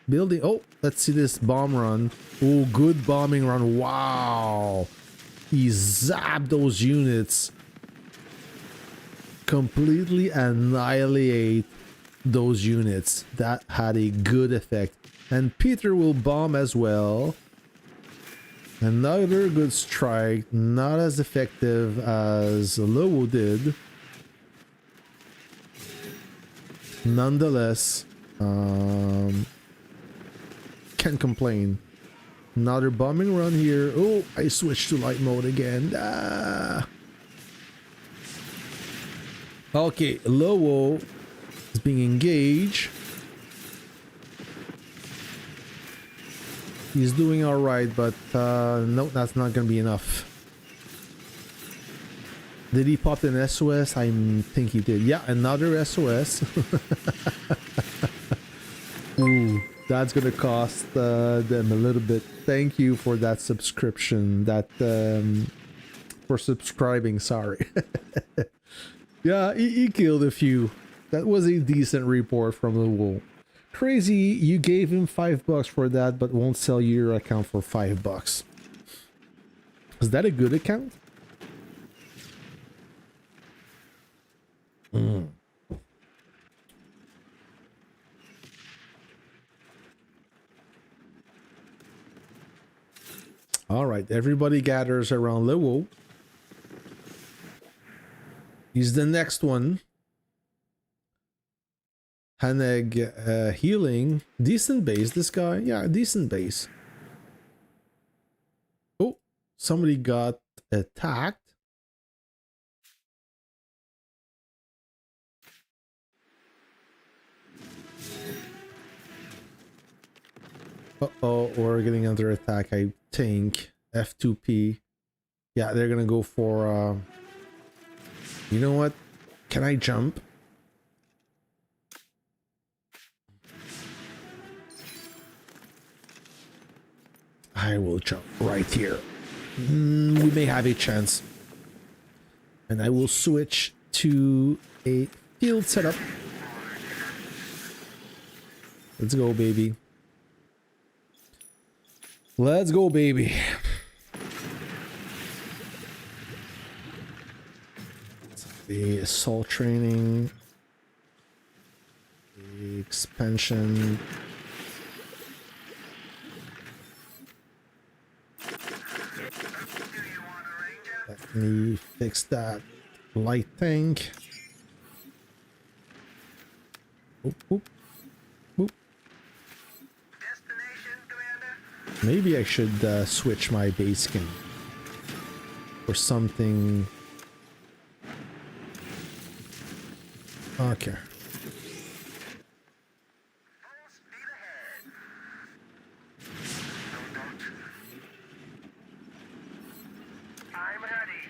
building... Oh, let's see this bomb run. Oh, good bombing run. Wow. He zapped those units. Completely annihilate those units. That had a good effect. And Peter will bomb as well. Another good strike. Not as effective as Lowell did. Nonetheless, can't complain. Another bombing run here. Oh, I switched to light mode again. Ah. Okay, Lowell is being engaged. He's doing all right, but no, that's not gonna be enough. Did he pop an SOS? I think he did. Yeah, another SOS. Ooh, that's gonna cost them a little bit. Thank you for that subscription. That for subscribing. Sorry. Yeah, he killed a few. That was a decent report from the Wool. Crazy, you gave him $5 for that, but won't sell you your account for $5. Is that a good account? All right, everybody gathers around Lowell. He's the next one. Haneg healing. Decent base, this guy. Yeah, decent base. Oh, somebody got attacked. Uh-oh, we're getting under attack, I think. F2P. Yeah, they're gonna go for, you know what? Can I jump? I will jump right here. We may have a chance. And I will switch to a field setup. Let's go, baby. Let's go, baby. The assault training. The expansion. Let me fix that light thing. Oop, oop, oop. Destination, Commander? Maybe I should switch my base skin for something. Okay. Full speed ahead. No doubt. I'm ready.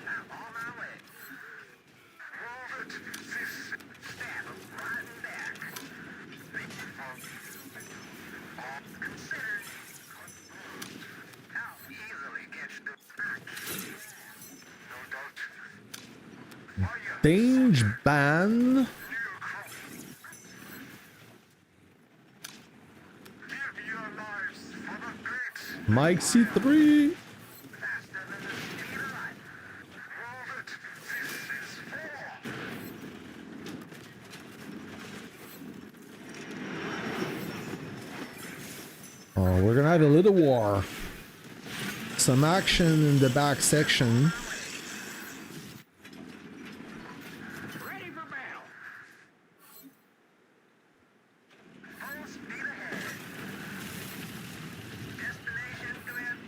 I'm on my way. Move it. Stab him right in the back. All considered. How easily gets the back. No doubt. Dange ban. Give your lives for the great. Mike C3. Faster than the speed of light. Move it. This is for. Oh, we're gonna have a little war. Some action in the back section. Ready for battle. Full speed ahead. Destination, Command.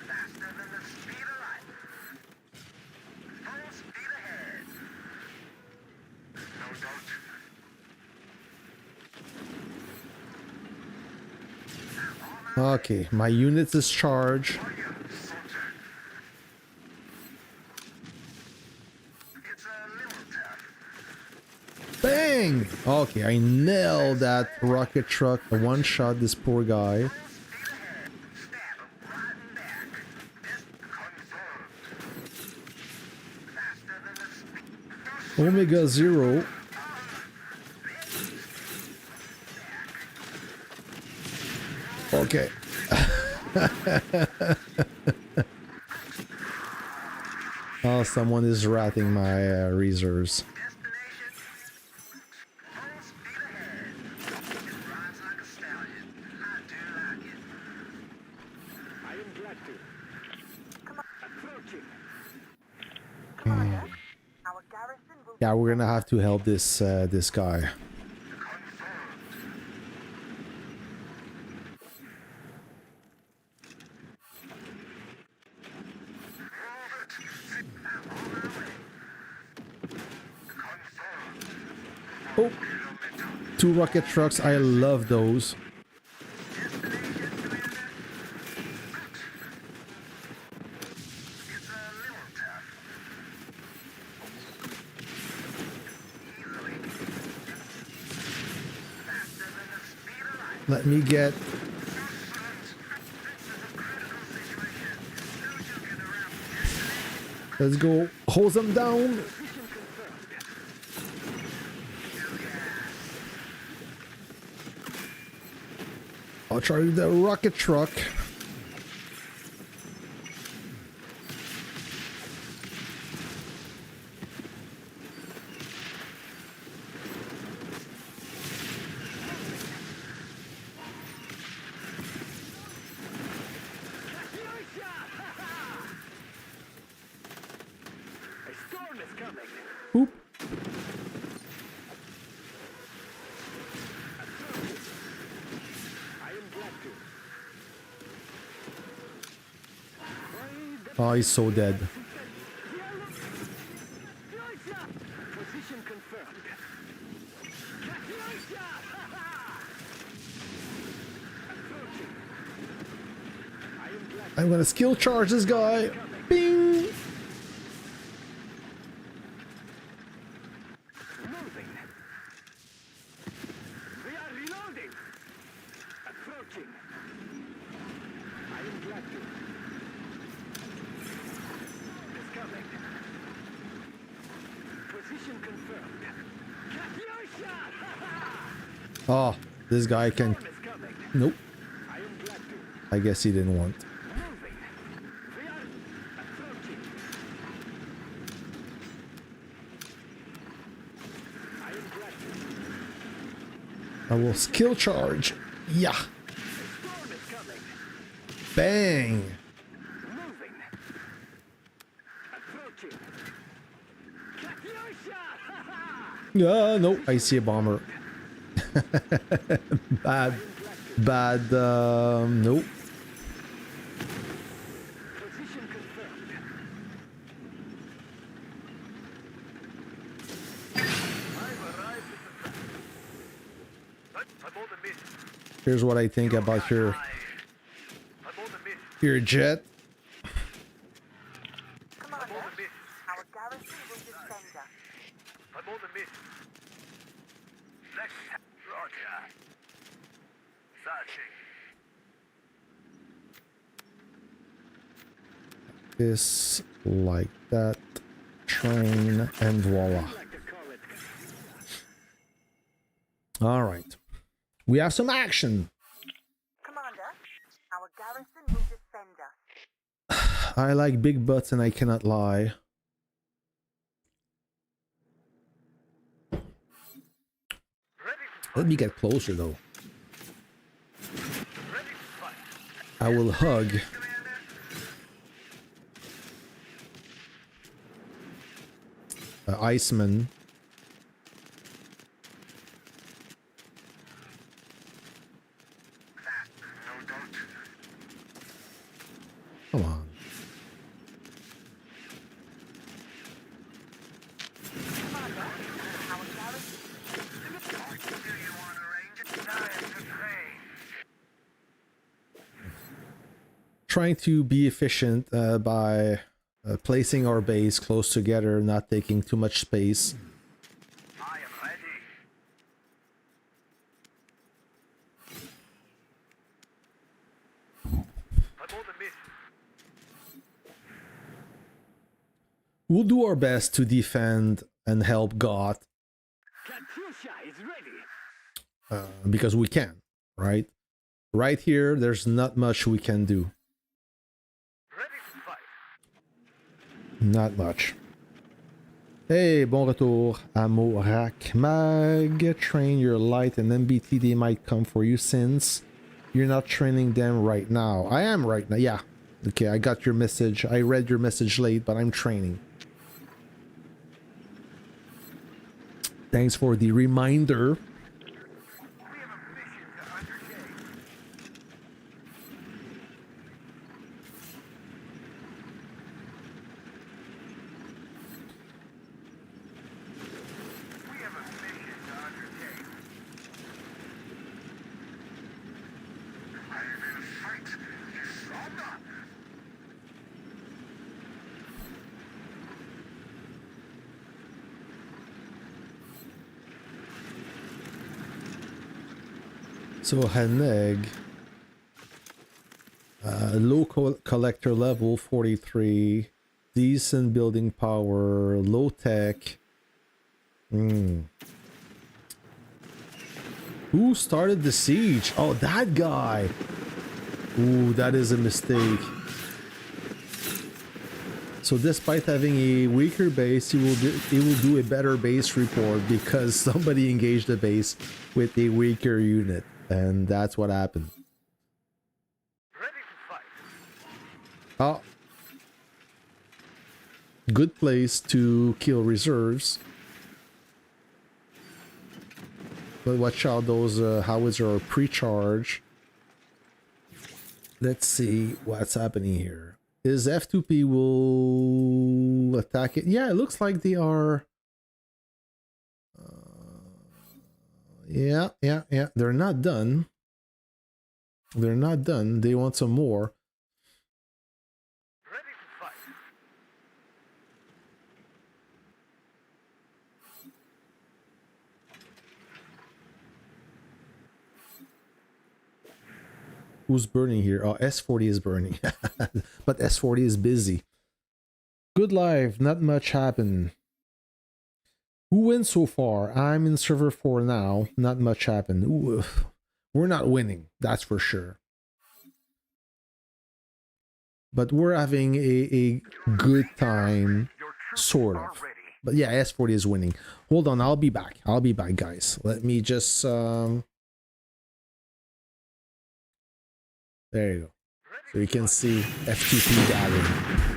Faster than the speed of light. Full speed ahead. No doubt. Okay, my unit is charged. Warrior, soldier. It's a little tough. Bang! Okay, I nailed that rocket truck. I one-shot this poor guy. Full speed ahead. Stab him right in back. Confirmed. Faster than the speed. Omega Zero. Okay. Oh, someone is ratting my reserves. Destination. Full speed ahead. It rides like a stallion. I do like it. I am glad to. Approaching. Commander, our garrison will Yeah, we're gonna have to help this this guy. Oh, two rocket trucks. I love those. It's a little tough. Easily. Faster than the speed of light. Let me get. This is a critical situation. Who should get around? Let's go. Hose them down. I'll try the rocket truck. A storm is coming. Oop. I am glad to. Oh, he's so dead. I'm gonna skill charge this guy. Bing! Moving. We are reloading. Approaching. I am glad to. It's coming. Position confirmed. Katyusha! Oh, this guy can. Storm is coming. Nope. I am glad to. I guess he didn't want. Moving. We are approaching. I am glad to. I will skill charge. Yeah. Storm is coming. Bang. Moving. Approaching. Katyusha! No, I see a bomber. Bad. Nope. Position confirmed. I've arrived at the track. I'm on the mission. Here's what I think about your I'm on the mission. jet. Commander, I'm on the mission. our garrison will defend us. I'm on the mission. Let's Roger. Searching. This like that. Train and voila. Like to call it. All right. We have some action. Commander, our garrison will defend us. I like big butts and I cannot lie. Ready to Let me get closer though. ready to fight. I will hug. Iceman. No doubt. Come on. Commander, our garrison. Do you want to range it? Time to train. Trying to be efficient by placing our base close together, not taking too much space. I am ready. I'm on the mission. We'll do our best to defend and help God Katyusha is ready. because we can, right? Right here, there's not much we can do. Ready to fight. Not much. Hey, bon retour. Amorak Mag. Train your light and MBT, they might come for you since you're not training them right now. I am right now, yeah. Okay, I got your message. I read your message late, but I'm training. Thanks for the reminder. We have a mission to undertake. We have a mission to undertake. I will fight this stronger. So Haneg, low collector level 43, decent building power, low tech. Who started the siege? Oh, that guy. Ooh, that is a mistake. So despite having a weaker base, he will do a better base report because somebody engaged the base with a weaker unit. And that's what happened. Ready to fight. Oh. Good place to kill reserves. But watch out, those howitzer are pre-charge. Let's see what's happening here. Is F2P will attack it? Yeah, it looks like they are... Yeah. They're not done. They're not done. They want some more. Ready to fight. Who's burning here? Oh, S40 is burning. But S40 is busy. Good life. Not much happened. Who wins so far? I'm in server 4 now. Not much happened. Ooh, we're not winning. That's for sure. But we're having a good time. Sort of. But yeah, S40 is winning. Hold on. I'll be back. I'll be back, guys. Let me just... There you go. So you can see FTP gathering.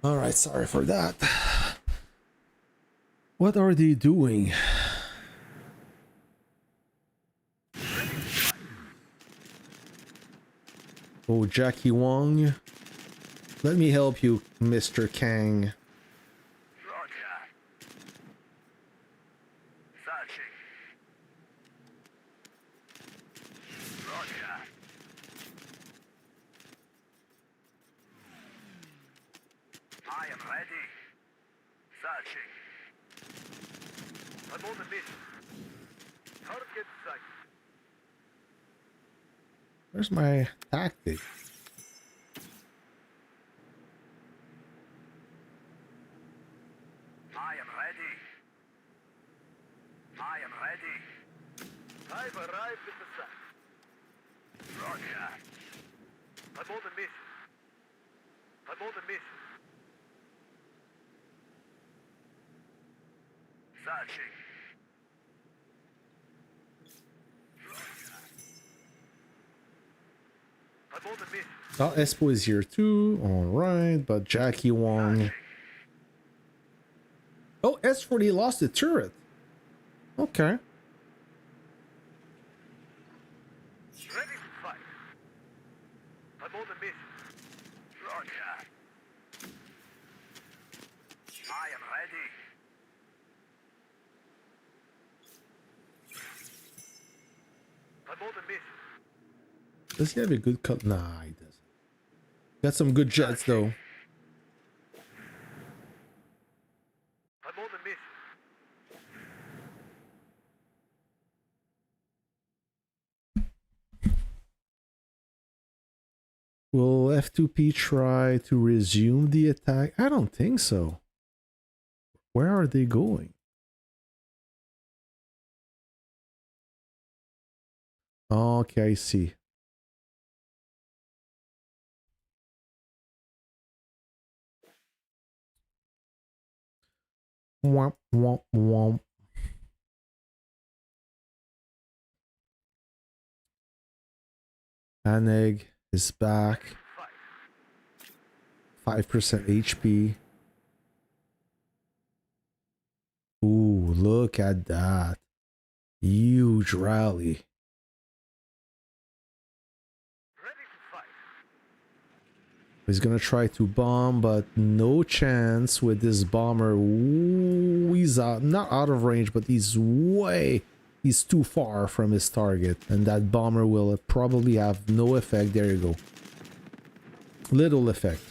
All right, sorry for that. What are they doing? Oh, Jackie Wong. Let me help you, Mr. Kang. Roger. Searching. Roger. I am ready. Searching. I'm on the mission. Target sight. Where's my tactic? I am ready. I am ready. I've arrived at the site. Roger. I'm on the mission. I'm on the mission. Searching. I'm on the mission. Oh, Espo is here too. All right, but Jackie Wong. Oh, S40 lost the turret. Okay. Ready to fight. I'm on the mission. Roger. I am ready. I'm on the mission. Does he have a good cut? Nah, he doesn't. Got some good jets though. I'm on the mission. Will F2P try to resume the attack? I don't think so. Where are they going? Okay, I see. Womp, womp, womp. Aneg is back. 5% HP. Ooh, look at that. Huge rally. Ready to fight. He's gonna try to bomb, but no chance with this bomber. Ooh, he's not out of range, but he's way he's too far from his target, and that bomber will probably have no effect. There you go. Little effect.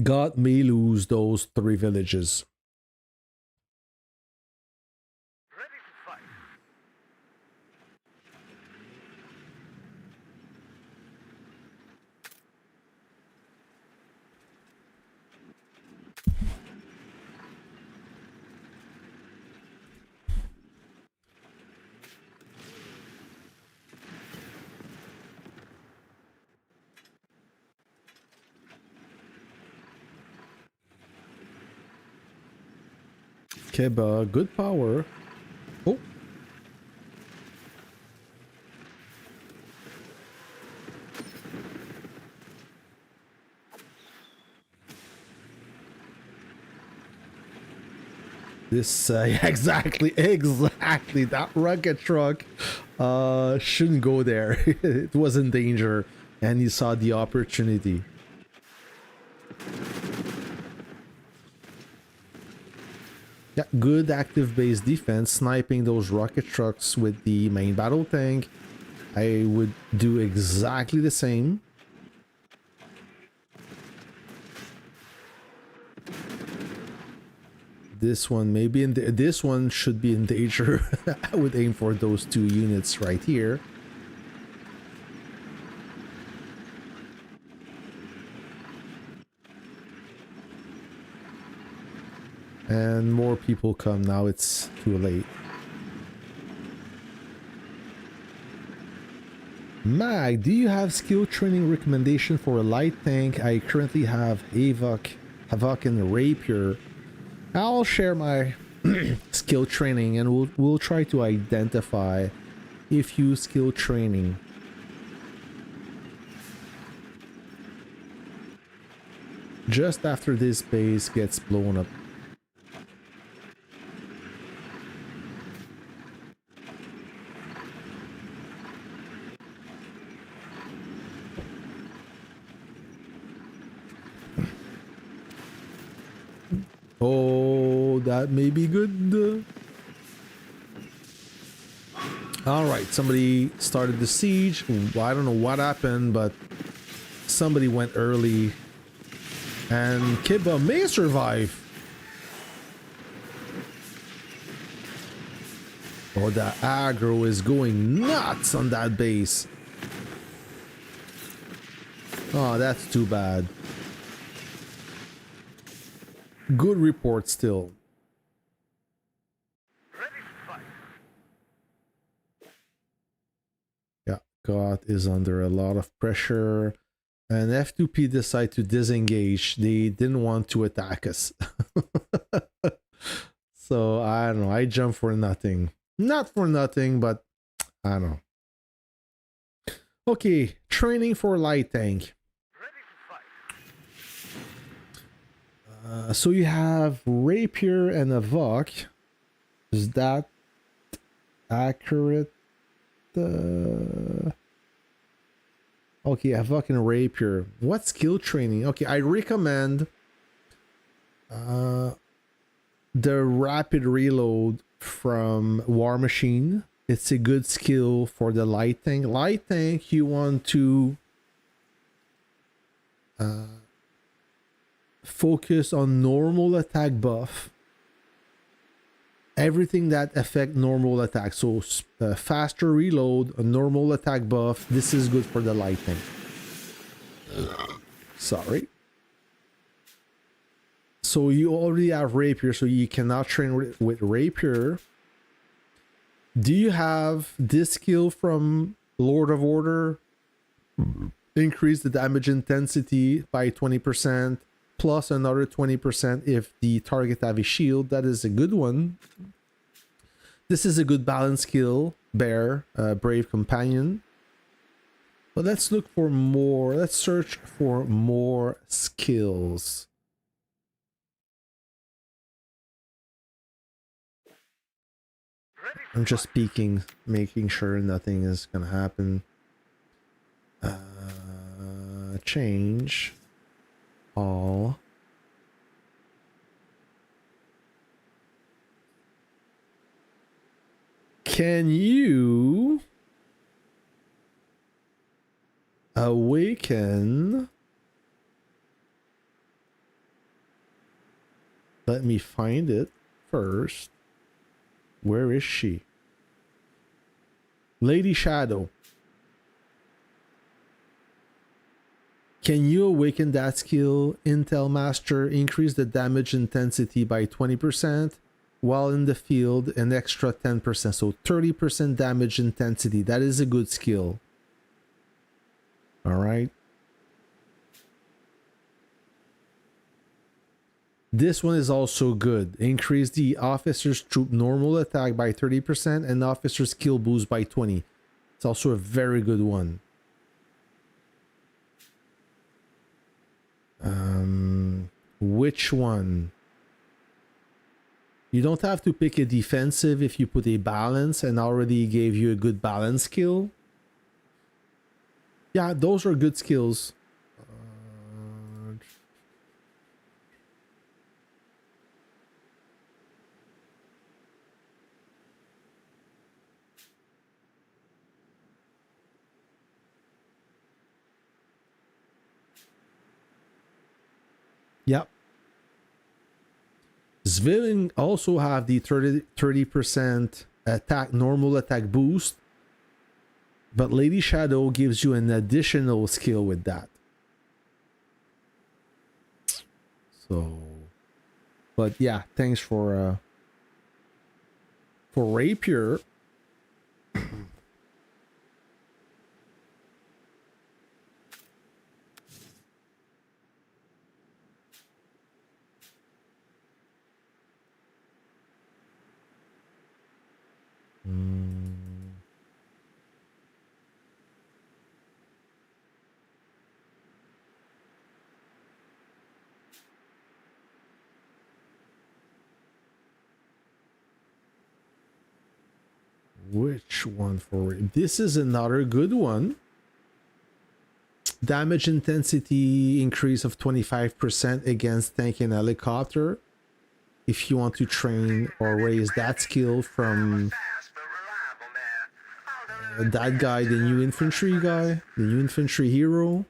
God may lose those 3 villages. Ready to fight. Keba, good power. Oh. This, exactly, that rocket truck shouldn't go there. It was in danger, and he saw the opportunity. Yeah, good active base defense, sniping those rocket trucks with the main battle tank. I would do exactly the same. This one maybe this one should be in danger. I would aim for those 2 units right here. And more people come now, it's too late. Mag, do you have skill training recommendation for a light tank? I currently have Havoc and Rapier. I'll share my skill training, and we'll try to identify a few skill training. Just after this base gets blown up. Oh, that may be good. All right, somebody started the siege. I don't know what happened, but somebody went early, and Kiba may survive. Oh, the aggro is going nuts on that base. Oh, that's too bad. Good report still. Ready to fight. Yeah, God is under a lot of pressure. And F2P decide to disengage. They didn't want to attack us. So, I don't know. I jump for nothing. Not for nothing, but I don't know. Okay, training for light tank. So you have Rapier and a Vok. Is that accurate? Okay, a Vok and a Rapier. What skill training? Okay, I recommend the rapid reload from War Machine. It's a good skill for the light tank. Light tank, you want to focus on normal attack buff, everything that affect normal attack. So faster reload, a normal attack buff. This is good for the light tank. Sorry. So you already have Rapier, so you cannot train with Rapier. Do you have this skill from Lord of Order? Increase the damage intensity by 20%. Plus another 20% if the target have a shield. That is a good one. This is a good balance skill. Bear, Brave Companion. But let's look for more. Let's search for more skills. I'm just peeking, making sure nothing is gonna happen. Change all. Can you awaken? Let me find it first. Where is she? Lady Shadow. Can you awaken that skill? Intel Master, increase the damage intensity by 20% while in the field, an extra 10%. So 30% damage intensity. That is a good skill. All right. This one is also good. Increase the officer's troop normal attack by 30% and officer's skill boost by 20. It's also a very good one. Which one? You don't have to pick a defensive if you put a balance and already gave you a good balance skill. Yeah, those are good skills. Yep. Civilian also have the 30% attack, normal attack boost, but Lady Shadow gives you an additional skill with that. So, but yeah, thanks for Rapier. Which one for this is another good one. Damage intensity increase of 25% against tank and helicopter. If you want to train or raise that skill from that guy, the new infantry guy, the new infantry hero.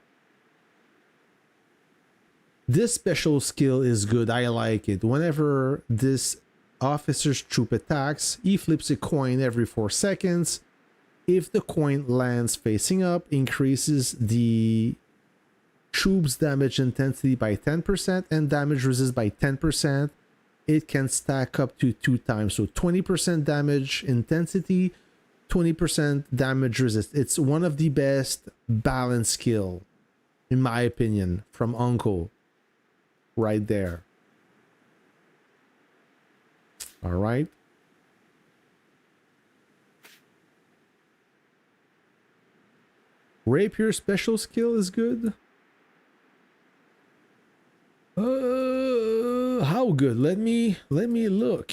This special skill is good. I like it. Whenever this officer's troop attacks, he flips a coin every 4 seconds. If the coin lands facing up, increases the troops damage intensity by 10% and damage resist by 10%. It can stack up to 2 times. So 20% damage intensity, 20% damage resist. It's one of the best balance skill, in my opinion, from Uncle. Right there. All right. Rapier special skill is good. How good? Let me look.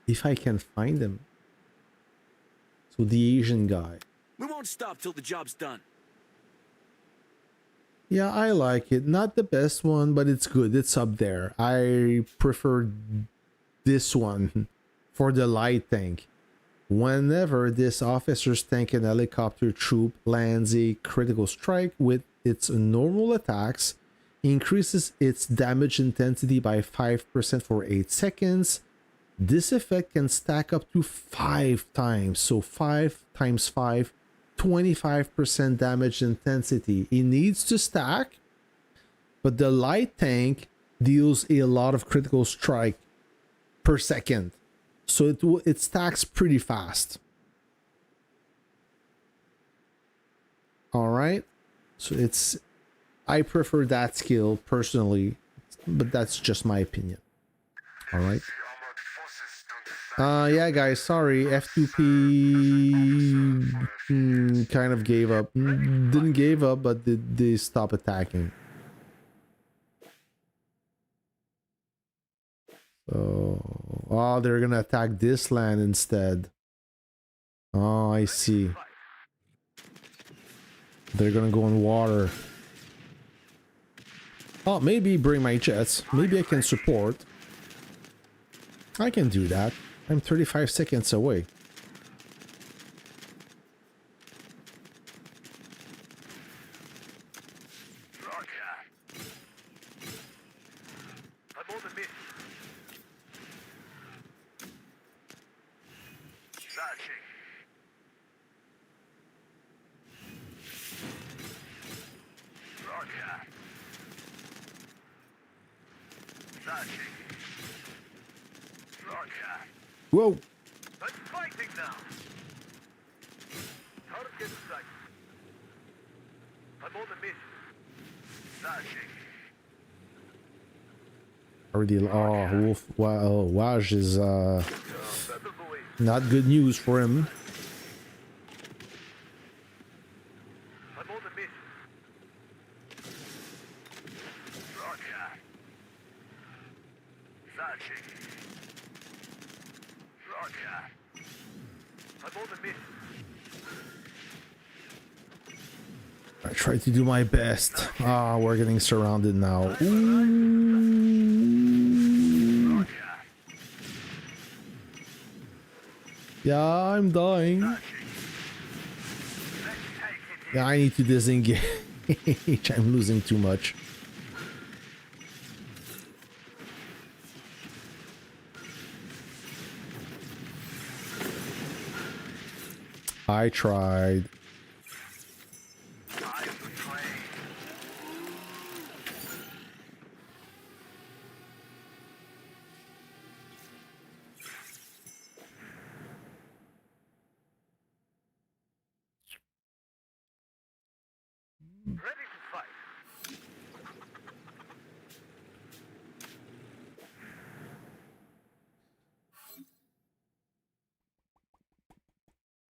If I can find him. So the Asian guy. We won't stop till the job's done. Yeah, I like it. Not the best one, but it's good. It's up there. I prefer this one for the light tank. Whenever this officer's tank and helicopter troop lands a critical strike with its normal attacks, increases its damage intensity by 5% for 8 seconds. This effect can stack up to 5 times. So 5 times 5, 25% damage intensity. It needs to stack, but the light tank deals a lot of critical strike per second. So it stacks pretty fast. All right. So I prefer that skill personally, but that's just my opinion. All right. Yeah, guys, sorry. F2P kind of gave up. Didn't give up, but they stopped attacking. Oh, they're gonna attack this land instead. Oh, I see. They're gonna go in water. Oh, maybe bring my jets. Maybe I can support. I can do that. I'm 35 seconds away. I'm on the mission. Searching. Roger. Searching. Roger. Whoa! I'm fighting now. Target in sight. I'm on the mission. Searching. Already. Oh, Wolf. Wow, Waj is That's the way. not good news for him. I'm on the mission. Roger. Searching. Roger. I'm on the mission. I try to do my best. Ah, we're getting surrounded now. Ooh. Yeah, I'm dying. Yeah, I need to disengage. I'm losing too much. I tried. Ready to fight.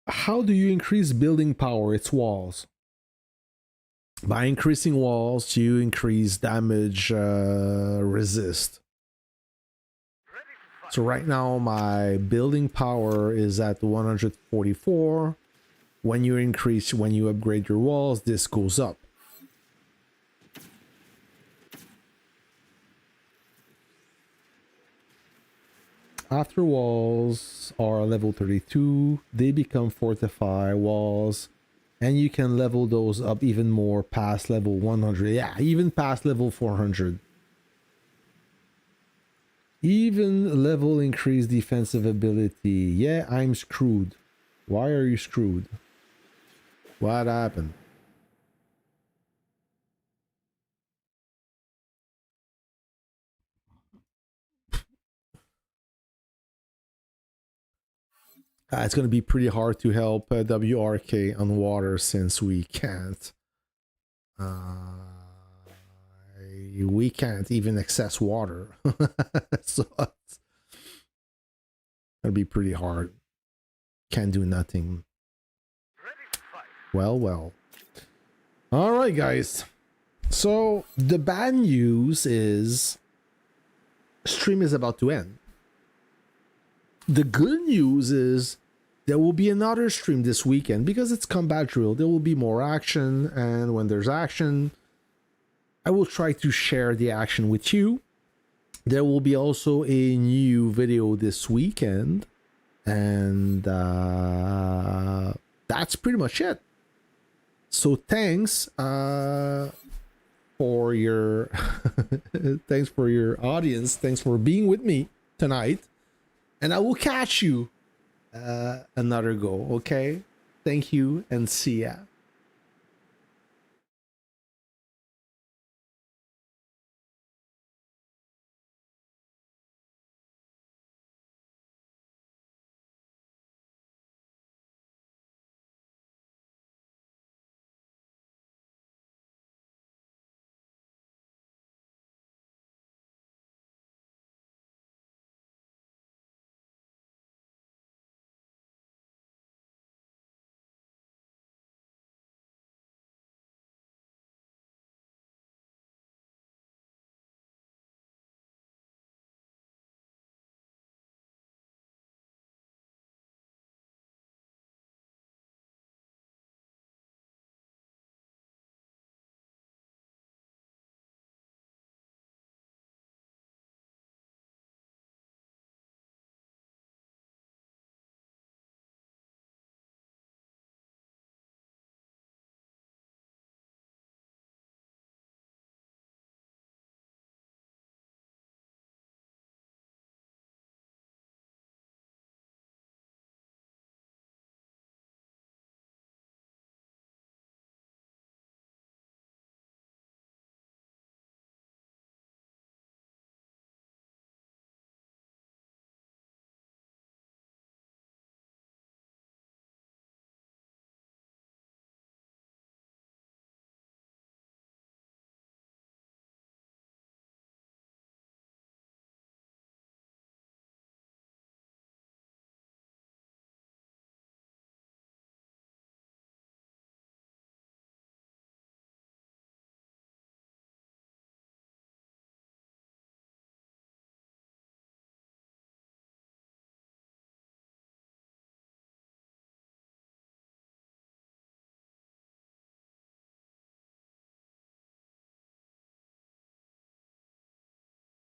How do you increase building power? It's walls. By increasing walls, you increase damage resist. Ready to fight. So right now my building power is at 144. When you upgrade your walls, this goes up. After walls are level 32, they become fortified walls, and you can level those up even more past level 100. Yeah, even past level 400. Even level increased defensive ability. Yeah, I'm screwed. Why are you screwed? What happened? It's going to be pretty hard to help WRK on water since we can't. We can't even access water. So it's going to be pretty hard. Can't do nothing. Ready to fight. Well. All right, guys. So the bad news is stream is about to end. The good news is there will be another stream this weekend because it's combat drill. There will be more action, and when there's action, I will try to share the action with you. There will be also a new video this weekend, and that's pretty much it. So thanks for your thanks for your audience. Thanks for being with me tonight. And I will catch you another go, okay? Thank you and see ya.